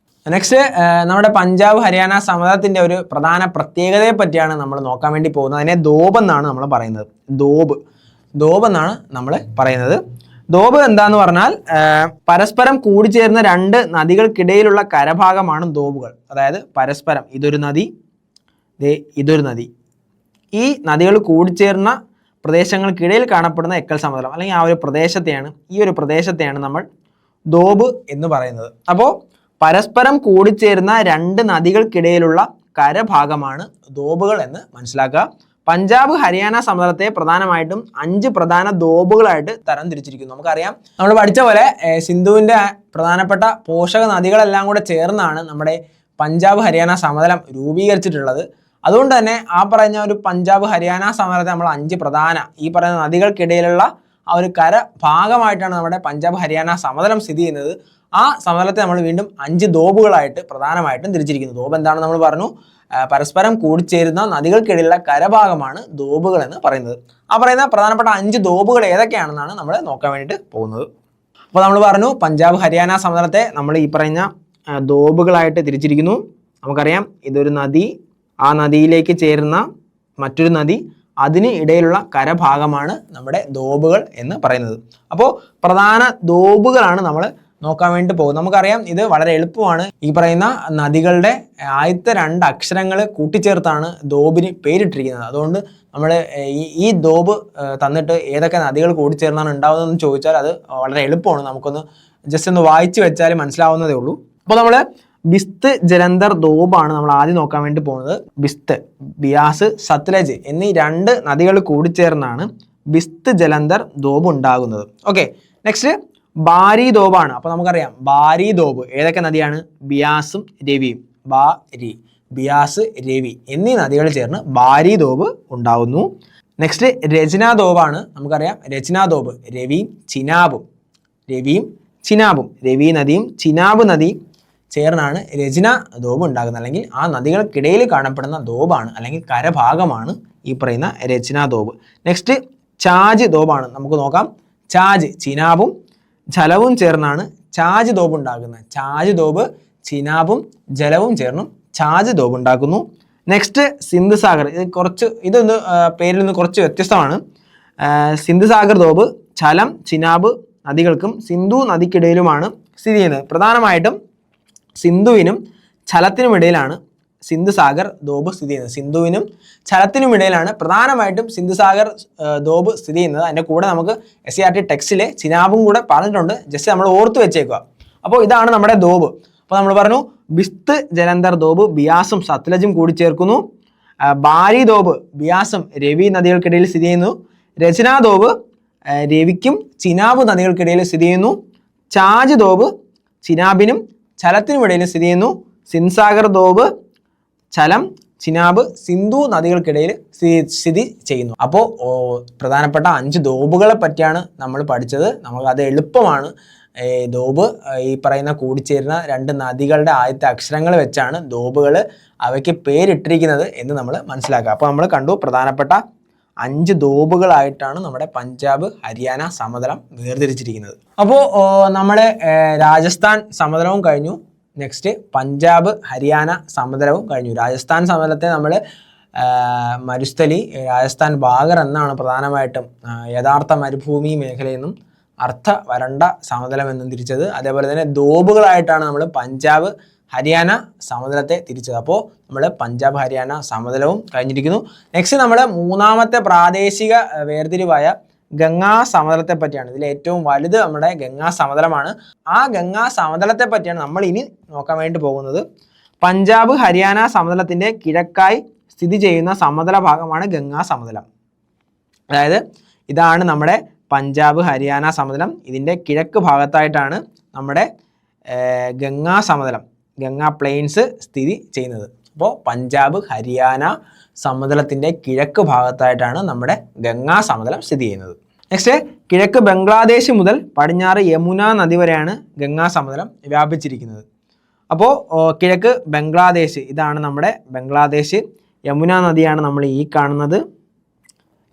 Speaker 1: നെക്സ്റ്റ് നമ്മുടെ പഞ്ചാബ് ഹരിയാന സമതലത്തിൻ്റെ ഒരു പ്രധാന പ്രത്യേകതയെ പറ്റിയാണ് നമ്മൾ നോക്കാൻ വേണ്ടി പോകുന്നത്. അതിനെ ദോബ് എന്നാണ് നമ്മൾ പറയുന്നത്. ദോബ് എന്നാണ് നമ്മൾ പറയുന്നത്. ദോബ് എന്താന്ന് പറഞ്ഞാൽ പരസ്പരം കൂടിച്ചേരുന്ന 2 നദികൾക്കിടയിലുള്ള കരഭാഗമാണ് ദോബുകൾ. അതായത് പരസ്പരം ഇതൊരു നദി, ഇതൊരു നദി, ഈ നദികൾ കൂടിച്ചേർന്ന പ്രദേശങ്ങൾക്കിടയിൽ കാണപ്പെടുന്ന എക്കൽ സമതലം അല്ലെങ്കിൽ ആ ഒരു പ്രദേശത്തെയാണ് നമ്മൾ ദോബ് എന്ന് പറയുന്നത്. അപ്പോൾ പരസ്പരം കൂടിച്ചേരുന്ന 2 നദികൾക്കിടയിലുള്ള കരഭാഗമാണ് ദോബുകൾ എന്ന് മനസ്സിലാക്കുക. പഞ്ചാബ് ഹരിയാന സമതലത്തെ പ്രധാനമായിട്ടും 5 പ്രധാന ദോബുകളായിട്ട് തരംതിരിച്ചിരിക്കുന്നു. നമുക്കറിയാം, നമ്മൾ പഠിച്ച പോലെ സിന്ധുവിൻ്റെ പ്രധാനപ്പെട്ട പോഷക നദികളെല്ലാം കൂടെ ചേർന്നാണ് നമ്മുടെ പഞ്ചാബ് ഹരിയാന സമതലം രൂപീകരിച്ചിട്ടുള്ളത്. അതുകൊണ്ട് തന്നെ ആ പറഞ്ഞ ഒരു പഞ്ചാബ് ഹരിയാന സമതലത്തെ നമ്മൾ 5 പ്രധാന ഈ പറയുന്ന നദികൾക്കിടയിലുള്ള ആ ഒരു കര ഭാഗമായിട്ടാണ് നമ്മുടെ പഞ്ചാബ് ഹരിയാന സമതലം സ്ഥിതി ചെയ്യുന്നത്. ആ സമതലത്തെ നമ്മൾ വീണ്ടും 5 ദോബുകളായിട്ട് പ്രധാനമായിട്ടും തിരിച്ചിരിക്കുന്നു. ദോബ് എന്താണെന്ന് നമ്മൾ പറഞ്ഞു, പരസ്പരം കൂടിച്ചേരുന്ന നദികൾക്കിടയിലുള്ള കരഭാഗമാണ് ദോബുകൾ എന്ന് പറയുന്നത്. ആ പറയുന്ന പ്രധാനപ്പെട്ട 5 ദോബുകൾ ഏതൊക്കെയാണെന്നാണ് നമ്മൾ നോക്കാൻ വേണ്ടിയിട്ട് പോകുന്നത്. അപ്പോൾ നമ്മൾ പറഞ്ഞു പഞ്ചാബ് ഹരിയാന സമതലത്തെ നമ്മൾ ഈ പറയുന്ന ദോബുകളായിട്ട് തിരിച്ചിരിക്കുന്നു. നമുക്കറിയാം ഇതൊരു നദി, ആ നദിയിലേക്ക് ചേരുന്ന മറ്റൊരു നദി, അതിന് ഇടയിലുള്ള കരഭാഗമാണ് നമ്മുടെ ദോബുകൾ എന്ന് പറയുന്നത്. അപ്പോൾ പ്രധാന ദോബുകളാണ് നമ്മൾ നോക്കാൻ വേണ്ടി പോകും. നമുക്കറിയാം ഇത് വളരെ എളുപ്പമാണ്. ഈ പറയുന്ന നദികളുടെ ആദ്യത്തെ 2 അക്ഷരങ്ങൾ കൂട്ടിച്ചേർത്താണ് ദോബിന് പേരിട്ടിരിക്കുന്നത്. അതുകൊണ്ട് നമ്മൾ ഈ ദോബ് തന്നിട്ട് ഏതൊക്കെ നദികൾ കൂടിച്ചേർന്നാണ് ഉണ്ടാവുന്നതെന്ന് ചോദിച്ചാൽ അത് വളരെ എളുപ്പമാണ്. നമുക്കൊന്ന് ജസ്റ്റ് ഒന്ന് വായിച്ചു വെച്ചാൽ മനസ്സിലാവുന്നതേ ഉള്ളൂ. അപ്പോൾ നമ്മൾ ബിസ്ത്, ജലന്ധർ, ദോബാണ് നമ്മൾ ആദ്യം നോക്കാൻ വേണ്ടി പോകുന്നത്. ബിസ്ത്, ബിയാസ്, സത്ലജ് എന്നീ 2 നദികൾ കൂടിച്ചേർന്നാണ് ബിസ്ത്, ജലന്ധർ, ദോബ് ഉണ്ടാകുന്നത്. ഓക്കെ, നെക്സ്റ്റ് ബാരി ദോബാണ്. അപ്പോൾ നമുക്കറിയാം ബാരി ദോബ് ഏതൊക്കെ നദിയാണ്? ബിയാസും രവിയും. ബിയാസ്, രവി എന്നീ നദികൾ ചേർന്ന് ബാരി ദോബ് ഉണ്ടാകുന്നു. നെക്സ്റ്റ് രചന ദോബാണ്. നമുക്കറിയാം രചന ദോബ് രവിയും ചിനാബും, രവി നദിയും ചിനാബ് നദിയും ചേർന്നാണ് രചന ദോബ് ഉണ്ടാകുന്നത്. അല്ലെങ്കിൽ ആ നദികൾക്കിടയിൽ കാണപ്പെടുന്ന ദോബാണ് അല്ലെങ്കിൽ കരഭാഗമാണ് ഈ പറയുന്ന രചന ദോബ്. നെക്സ്റ്റ് ഛാജ് ദോബാണ്. നമുക്ക് നോക്കാം. ഛാജ് ചിനാബും ജലവും ചേർന്നാണ് ഛാജ് ദോബ് ഉണ്ടാക്കുന്നത്. ഛാജ് ദോബ് ചിനാബും ജലവും ചേർന്നും ഛാജ് ദോബ് ഉണ്ടാക്കുന്നു. നെക്സ്റ്റ് സിന്ധ് സാഗർ. ഇതൊന്ന് പേരിൽ നിന്ന് കുറച്ച് വ്യത്യസ്തമാണ്. സിന്ധ് സാഗർ ദോബ് ഝലം, ചിനാബ് നദികൾക്കും സിന്ധു നദിക്കിടയിലുമാണ് സ്ഥിതി ചെയ്യുന്നത്. പ്രധാനമായിട്ടും സിന്ധുവിനും ഝലത്തിനും ഇടയിലാണ് സിന്ധ് സാഗർ ദോബ് സ്ഥിതി ചെയ്യുന്നത്. സിന്ധുവിനും ഝലത്തിനും ഇടയിലാണ് പ്രധാനമായിട്ടും സിന്ധ് സാഗർ ദോബ് സ്ഥിതി ചെയ്യുന്നത്. അതിൻ്റെ കൂടെ നമുക്ക് SCERT ടെക്സ്റ്റിലെ ചിനാബും കൂടെ പറഞ്ഞിട്ടുണ്ട്. ജസ്റ്റ് നമ്മൾ ഓർത്ത് വെച്ചേക്കുക. അപ്പോൾ ഇതാണ് നമ്മുടെ ദോബ്. അപ്പോൾ നമ്മൾ പറഞ്ഞു ബിസ്ത്, ജലന്ധർ ദോബ് ബിയാസും സത്ലജും കൂടി ചേർക്കുന്നു. ബാരി ദോബ് ബിയാസും രവി നദികൾക്കിടയിൽ സ്ഥിതി ചെയ്യുന്നു. രചന ദോബ് രവിക്കും ചിനാബ് നദികൾക്കിടയിൽ സ്ഥിതി ചെയ്യുന്നു. ഛാജ് ദോബ് ചിനാബിനും ഝലത്തിനും ഇടയിൽ സ്ഥിതി ചെയ്യുന്നു. സിന്ധ് സാഗർ ദോബ് ഝലം, ചിനാബ് സിന്ധു നദികൾക്കിടയിൽ സ്ഥിതി ചെയ്യുന്നു. അപ്പോൾ പ്രധാനപ്പെട്ട 5 ദോബുകളെ പറ്റിയാണ് നമ്മൾ പഠിച്ചത്. നമുക്കത് എളുപ്പമാണ്. ദോബ് ഈ പറയുന്ന കൂടിച്ചേരുന്ന 2 നദികളുടെ ആദ്യത്തെ അക്ഷരങ്ങൾ വെച്ചാണ് ദോബുകൾ അവയ്ക്ക് പേരിട്ടിരിക്കുന്നത് എന്ന് നമ്മൾ മനസ്സിലാക്കുക. അപ്പോൾ നമ്മൾ കണ്ടു പ്രധാനപ്പെട്ട 5 ദോബുകളായിട്ടാണ് നമ്മുടെ പഞ്ചാബ് ഹരിയാന സമതലം വേർതിരിച്ചിരിക്കുന്നത്. അപ്പോൾ നമ്മുടെ രാജസ്ഥാൻ സമതലവും കഴിഞ്ഞു. നെക്സ്റ്റ് പഞ്ചാബ് ഹരിയാന സമതലവും കഴിഞ്ഞു. രാജസ്ഥാൻ സമതലത്തെ നമ്മൾ മരുസ്ഥലി, രാജസ്ഥാൻ ബാഗർ എന്നാണ് പ്രധാനമായിട്ടും യഥാർത്ഥ മരുഭൂമി മേഖലയെന്നും അർത്ഥ വരണ്ട സമതലം എന്നും തിരിച്ചത്. അതേപോലെ തന്നെ ദോബുകളായിട്ടാണ് നമ്മൾ പഞ്ചാബ് ഹരിയാന സമതലത്തെ തിരിച്ചത്. അപ്പോൾ നമ്മൾ പഞ്ചാബ് ഹരിയാന സമതലവും കഴിഞ്ഞിരിക്കുന്നു. നെക്സ്റ്റ് നമ്മൾ 3ാമത്തെ പ്രാദേശിക വേർതിരിവായ ഗംഗാ സമതലത്തെ പറ്റിയാണ്. ഇതിൽ ഏറ്റവും വലുത് നമ്മുടെ ഗംഗാ സമതലമാണ്. ആ ഗംഗാ സമതലത്തെ പറ്റിയാണ് നമ്മൾ ഇനി നോക്കാൻ വേണ്ടി പോകുന്നത്. പഞ്ചാബ് ഹരിയാന സമതലത്തിൻ്റെ കിഴക്കായി സ്ഥിതി ചെയ്യുന്ന സമതല ഭാഗമാണ് ഗംഗാ സമതലം. അതായത് ഇതാണ് നമ്മുടെ പഞ്ചാബ് ഹരിയാന സമതലം. ഇതിൻ്റെ കിഴക്ക് ഭാഗത്തായിട്ടാണ് നമ്മുടെ ഗംഗാ സമതലം, ഗംഗാ പ്ലെയിൻസ് സ്ഥിതി ചെയ്യുന്നത്. അപ്പോൾ പഞ്ചാബ് ഹരിയാന സമതലത്തിൻ്റെ കിഴക്ക് ഭാഗത്തായിട്ടാണ് നമ്മുടെ ഗംഗാ സമതലം സ്ഥിതി ചെയ്യുന്നത്. നെക്സ്റ്റ്, കിഴക്ക് ബംഗ്ലാദേശ് മുതൽ പടിഞ്ഞാറ് യമുന നദി വരെയാണ് ഗംഗാ സമതലം വ്യാപിച്ചിരിക്കുന്നത്. അപ്പോൾ കിഴക്ക് ബംഗ്ലാദേശ്, ഇതാണ് നമ്മുടെ ബംഗ്ലാദേശ്. യമുന നദിയാണ് നമ്മൾ ഈ കാണുന്നത്.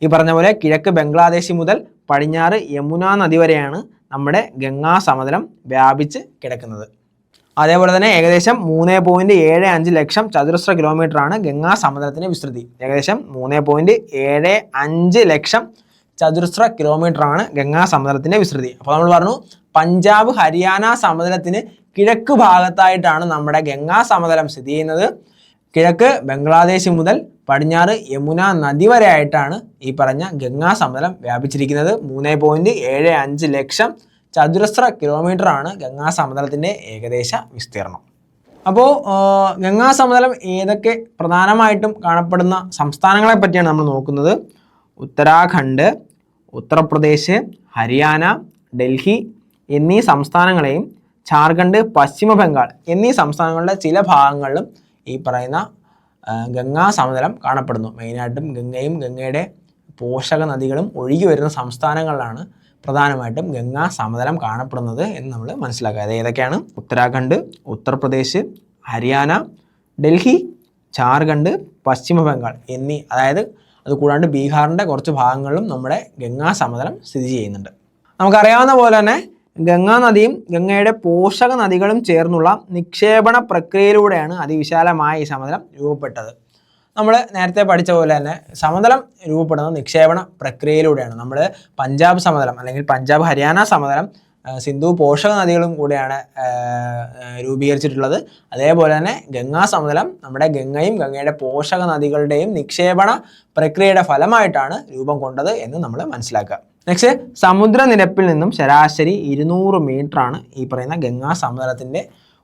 Speaker 1: ഈ പറഞ്ഞ പോലെ കിഴക്ക് ബംഗ്ലാദേശ് മുതൽ പടിഞ്ഞാറ് യമുന നദി വരെയാണ് നമ്മുടെ ഗംഗാ സമതലം വ്യാപിച്ച് കിടക്കുന്നത്. അതേപോലെ തന്നെ ഏകദേശം 3.75 ലക്ഷം ചതുരശ്ര കിലോമീറ്ററാണ് ഗംഗാ സമതലത്തിൻ്റെ വിസ്തൃതി. ഏകദേശം 3.75 ലക്ഷം ചതുരശ്ര കിലോമീറ്ററാണ് ഗംഗാ സമതലത്തിൻ്റെ വിസ്തൃതി. അപ്പോൾ നമ്മൾ പറഞ്ഞു പഞ്ചാബ് ഹരിയാന സമതലത്തിന് കിഴക്ക് ഭാഗത്തായിട്ടാണ് നമ്മുടെ ഗംഗാ സമതലം സ്ഥിതി ചെയ്യുന്നത്. കിഴക്ക് ബംഗ്ലാദേശ് മുതൽ പടിഞ്ഞാറ് യമുന നദി വരെ ആയിട്ടാണ് ഈ പറഞ്ഞ ഗംഗാ സമതലം വ്യാപിച്ചിരിക്കുന്നത്. 3.75 ലക്ഷം ചതുരശ്ര കിലോമീറ്ററാണ് ഗംഗാ സമതലത്തിൻ്റെ ഏകദേശ വിസ്തീർണം. അപ്പോൾ ഗംഗാ സമതലം ഏതൊക്കെ പ്രധാനമായിട്ടും കാണപ്പെടുന്ന സംസ്ഥാനങ്ങളെ പറ്റിയാണ് നമ്മൾ നോക്കുന്നത്. ഉത്തരാഖണ്ഡ്, ഉത്തർപ്രദേശ്, ഹരിയാന, ഡൽഹി എന്നീ സംസ്ഥാനങ്ങളെയും ജാർഖണ്ഡ്, പശ്ചിമ ബംഗാൾ എന്നീ സംസ്ഥാനങ്ങളുടെ ചില ഭാഗങ്ങളിലും ഈ പറയുന്ന ഗംഗാ സമതലം കാണപ്പെടുന്നു. മെയിനായിട്ടും ഗംഗയും ഗംഗയുടെ പോഷക നദികളും ഒഴുകി വരുന്ന സംസ്ഥാനങ്ങളിലാണ് പ്രധാനമായിട്ടും ഗംഗാ സമതലം കാണപ്പെടുന്നത് എന്ന് നമ്മൾ മനസ്സിലാക്കുക. അത് ഏതൊക്കെയാണ്? ഉത്തരാഖണ്ഡ്, ഉത്തർപ്രദേശ്, ഹരിയാന, ഡൽഹി, ജാർഖണ്ഡ്, പശ്ചിമ ബംഗാൾ എന്നീ, അതായത് അത് കൂടാണ്ട് ബീഹാറിൻ്റെ കുറച്ച് ഭാഗങ്ങളിലും നമ്മുടെ ഗംഗാ സമതലം സ്ഥിതി ചെയ്യുന്നുണ്ട്. നമുക്കറിയാവുന്ന പോലെ തന്നെ ഗംഗാ നദിയും ഗംഗയുടെ പോഷക നദികളും ചേർന്നുള്ള നിക്ഷേപണ പ്രക്രിയയിലൂടെയാണ് അതിവിശാലമായ ഈ സമതലം രൂപപ്പെട്ടത്. നമ്മൾ നേരത്തെ പഠിച്ച പോലെ തന്നെ സമതലം രൂപപ്പെടുന്ന നിക്ഷേപണ പ്രക്രിയയിലൂടെയാണ്. നമ്മൾ പഞ്ചാബ് സമതലം അല്ലെങ്കിൽ പഞ്ചാബ് ഹരിയാന സമതലം സിന്ധു പോഷക നദികളും കൂടെയാണ് രൂപീകരിച്ചിട്ടുള്ളത്. അതേപോലെ തന്നെ ഗംഗാ സമതലം നമ്മുടെ ഗംഗയും ഗംഗയുടെ പോഷക നദികളുടെയും നിക്ഷേപണ പ്രക്രിയയുടെ ഫലമായിട്ടാണ് രൂപം കൊണ്ടത് എന്ന് നമ്മൾ മനസ്സിലാക്കുക. നെക്സ്റ്റ്, സമുദ്രനിരപ്പിൽ നിന്നും ശരാശരി 200 മീറ്ററാണ് ഈ പറയുന്ന ഗംഗാ സമതലത്തിൻ്റെ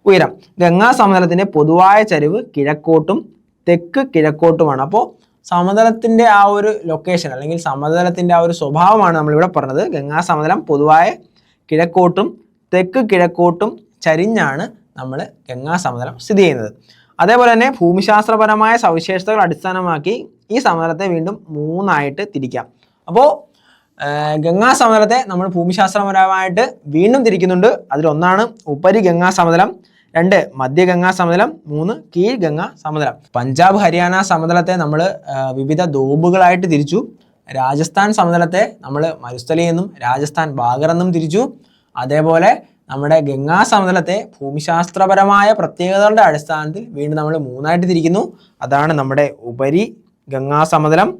Speaker 1: ഉയരം. ഗംഗാ സമതലത്തിൻ്റെ പൊതുവായ ചരിവ് കിഴക്കോട്ടും തെക്ക് കിഴക്കോട്ടുമാണ്. അപ്പോൾ സമതലത്തിൻ്റെ ആ ഒരു ലൊക്കേഷൻ അല്ലെങ്കിൽ സമതലത്തിൻ്റെ ആ ഒരു സ്വഭാവമാണ് നമ്മളിവിടെ പറഞ്ഞത്. ഗംഗാ സമതലം പൊതുവായ കിഴക്കോട്ടും തെക്ക് കിഴക്കോട്ടും ചരിഞ്ഞാണ് നമ്മൾ ഗംഗാ സമതലം സ്ഥിതി ചെയ്യുന്നത്. അതേപോലെ തന്നെ ഭൂമിശാസ്ത്രപരമായ സവിശേഷതകൾ അടിസ്ഥാനമാക്കി ഈ സമതലത്തെ വീണ്ടും 3ആയിട്ട് തിരിക്കാം. അപ്പോൾ ഗംഗാ സമതലത്തെ നമ്മൾ ഭൂമിശാസ്ത്രപരമായിട്ട് വീണ്ടും തിരിക്കുന്നുണ്ട്. അതിലൊന്നാണ് ഉപരി ഗംഗാ സമതലം, 2 മധ്യ ഗംഗാ സമതലം, 3 കീഴ് ഗംഗാ സമതലം. പഞ്ചാബ് ഹരിയാന സമതലത്തെ നമ്മൾ വിവിധ ദ്വീപുകളായിട്ട് തിരിച്ചു. രാജസ്ഥാൻ സമതലത്തെ നമ്മൾ മരുസ്ഥലി എന്നും രാജസ്ഥാൻ ബാഗർ എന്നും തിരിച്ചു. അതേപോലെ നമ്മുടെ ഗംഗാ സമതലത്തെ ഭൂമിശാസ്ത്രപരമായ പ്രത്യേകതകളുടെ അടിസ്ഥാനത്തിൽ വീണ്ടും നമ്മൾ 3ആയിട്ട് തിരിക്കുന്നു. അതാണ് നമ്മുടെ ഉപരി ഗംഗാ സമതലം,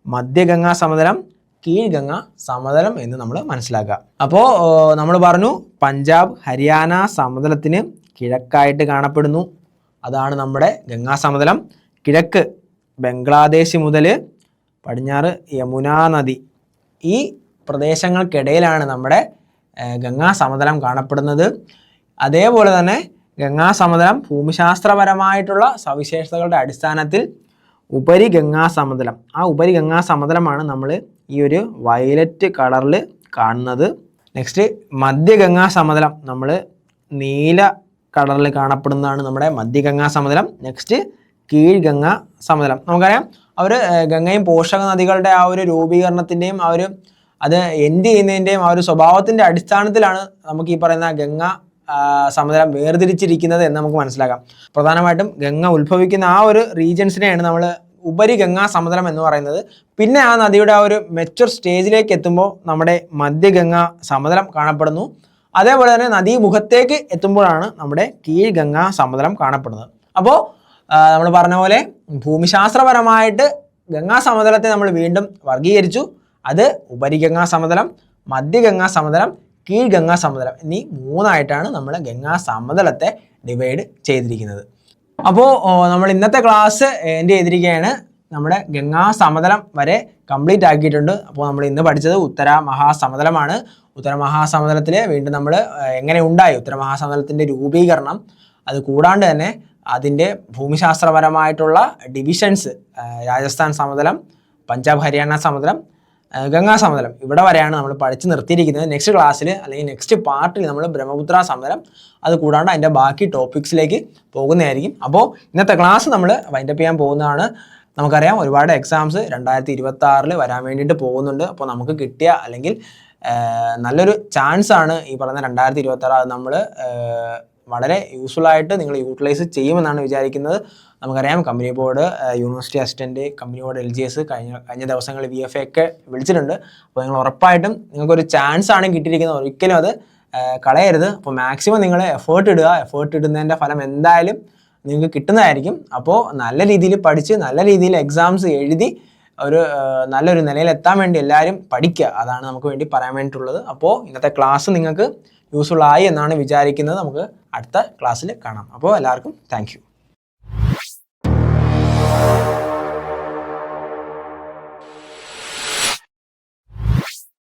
Speaker 1: മധ്യ ഗംഗാ സമതലം, കീഴ് ഗംഗാ സമതലം എന്ന് നമ്മൾ മനസ്സിലാക്കുക. അപ്പോൾ നമ്മൾ പറഞ്ഞു പഞ്ചാബ് ഹരിയാന സമതലത്തിന് കിഴക്കായിട്ട് കാണപ്പെടുന്നു. അതാണ് നമ്മുടെ ഗംഗാ സമതലം. കിഴക്ക് ബംഗ്ലാദേശ് മുതൽ പടിഞ്ഞാറ് യമുന നദി, ഈ പ്രദേശങ്ങൾക്കിടയിലാണ് നമ്മുടെ ഗംഗാ സമതലം കാണപ്പെടുന്നത്. അതേപോലെ തന്നെ ഗംഗാ സമതലം ഭൂമിശാസ്ത്രപരമായിട്ടുള്ള സവിശേഷതകളുടെ അടിസ്ഥാനത്തിൽ ഉപരി ഗംഗാ സമതലം, ആ ഉപരി ഗംഗാ സമതലമാണ് നമ്മൾ ഈ ഒരു വയലറ്റ് കളറിൽ കാണുന്നത്. നെക്സ്റ്റ് മധ്യ ഗംഗാ സമതലം നമ്മൾ നീല കളറിൽ കാണപ്പെടുന്നതാണ് നമ്മുടെ മധ്യ ഗംഗാ സമതലം. നെക്സ്റ്റ് കീഴ് ഗംഗാ സമതലം. നമുക്കറിയാം അവർ ഗംഗയും പോഷക നദികളുടെ ആ ഒരു രൂപീകരണത്തിൻ്റെയും ആ ഒരു അത് എൻഡ് ചെയ്യുന്നതിൻ്റെയും ആ ഒരു സ്വഭാവത്തിൻ്റെ അടിസ്ഥാനത്തിലാണ് നമുക്ക് ഈ പറയുന്ന ഗംഗ സമതലം വേർതിരിച്ചിരിക്കുന്നത് എന്ന് നമുക്ക് മനസ്സിലാക്കാം. പ്രധാനമായിട്ടും ഗംഗ ഉത്ഭവിക്കുന്ന ആ ഒരു റീജിയൻസിനെയാണ് നമ്മൾ ഉപരി ഗംഗാ സമതലം എന്ന് പറയുന്നത്. പിന്നെ ആ നദിയുടെ ആ ഒരു മെച്യൂർ സ്റ്റേജിലേക്ക് എത്തുമ്പോൾ നമ്മുടെ മധ്യ ഗംഗാ സമതലം കാണപ്പെടുന്നു. അതേപോലെ തന്നെ നദീമുഖത്തേക്ക് എത്തുമ്പോഴാണ് നമ്മുടെ കീഴ് ഗംഗാ സമതലം കാണപ്പെടുന്നത്. അപ്പോൾ നമ്മൾ പറഞ്ഞ പോലെ ഭൂമിശാസ്ത്രപരമായിട്ട് ഗംഗാ സമതലത്തെ നമ്മൾ വീണ്ടും വർഗീകരിച്ചു. അത് ഉപരി ഗംഗാ സമതലം, മധ്യ ഗംഗാ സമതലം, കീഴ് ഗംഗാ സമതലം എന്നീ 3ആയിട്ടാണ് നമ്മൾ ഗംഗാ സമതലത്തെ ഡിവൈഡ് ചെയ്തിരിക്കുന്നത്. അപ്പോൾ നമ്മൾ ഇന്നത്തെ ക്ലാസ് എൻഡ് ചെയ്തിരിക്കുകയാണ്. നമ്മുടെ ഗംഗാ സമതലം വരെ കംപ്ലീറ്റ് ആക്കിയിട്ടുണ്ട്. അപ്പോൾ നമ്മൾ ഇന്ന് പഠിച്ചത് ഉത്തര മഹാസമതലമാണ്. ഉത്തര മഹാസമതലത്തിൽ വീണ്ടും നമ്മൾ എങ്ങനെ ഉണ്ടായി, ഉത്തര മഹാസമതലത്തിൻ്റെ രൂപീകരണം, അത് കൂടാണ്ട് തന്നെ അതിൻ്റെ ഭൂമിശാസ്ത്രപരമായിട്ടുള്ള ഡിവിഷൻസ് രാജസ്ഥാൻ സമതലം, പഞ്ചാബ് ഹരിയാന സമതലം, ഗംഗാ സമതലം ഇവിടെ വരെയാണ് നമ്മൾ പഠിച്ച് നിർത്തിയിരിക്കുന്നത്. നെക്സ്റ്റ് ക്ലാസ്സിൽ അല്ലെങ്കിൽ നെക്സ്റ്റ് പാർട്ടിൽ നമ്മൾ ബ്രഹ്മപുത്ര സമതലം അത് കൂടാണ്ട് അതിൻ്റെ ബാക്കി ടോപ്പിക്സിലേക്ക് പോകുന്നതായിരിക്കും. അപ്പോൾ ഇന്നത്തെ ക്ലാസ് നമ്മൾ വൈൻഡപ്പ് ചെയ്യാൻ പോകുന്നതാണ്. നമുക്കറിയാം ഒരുപാട് എക്സാംസ് 2026 വരാൻ വേണ്ടിയിട്ട് പോകുന്നുണ്ട്. അപ്പോൾ നമുക്ക് കിട്ടിയ അല്ലെങ്കിൽ നല്ലൊരു ചാൻസ് ആണ് ഈ പറയുന്ന 2026. അത് നമ്മൾ വളരെ യൂസ്ഫുള്ളായിട്ട് നിങ്ങൾ യൂട്ടിലൈസ് ചെയ്യുമെന്നാണ് വിചാരിക്കുന്നത്. നമുക്കറിയാം company board, university assistant, company board LGS കഴിഞ്ഞ ദിവസങ്ങളിൽ VFA ഒക്കെ വിളിച്ചിട്ടുണ്ട്. അപ്പോൾ നിങ്ങൾ ഉറപ്പായിട്ടും നിങ്ങൾക്കൊരു ചാൻസ് ആണ് കിട്ടിയിരിക്കുന്നത്, ഒരിക്കലും അത് കളയരുത്. അപ്പോൾ മാക്സിമം നിങ്ങൾ എഫേർട്ട് ഇടുക. എഫേർട്ട് ഇടുന്നതിൻ്റെ ഫലം എന്തായാലും നിങ്ങൾക്ക് കിട്ടുന്നതായിരിക്കും. അപ്പോൾ നല്ല രീതിയിൽ പഠിച്ച് നല്ല രീതിയിൽ എക്സാംസ് എഴുതി നല്ലൊരു നിലയിലെത്താൻ വേണ്ടി എല്ലാവരും പഠിക്കുക. അതാണ് നമുക്ക് വേണ്ടി പറയാൻ വേണ്ടിയിട്ടുള്ളത്. അപ്പോൾ ഇന്നത്തെ ക്ലാസ് നിങ്ങൾക്ക് യൂസ്ഫുൾ ആയി എന്നാണ് വിചാരിക്കുന്നത്. നമുക്ക് അടുത്ത ക്ലാസ്സിൽ കാണാം. അപ്പോൾ എല്ലാവർക്കും താങ്ക് യു.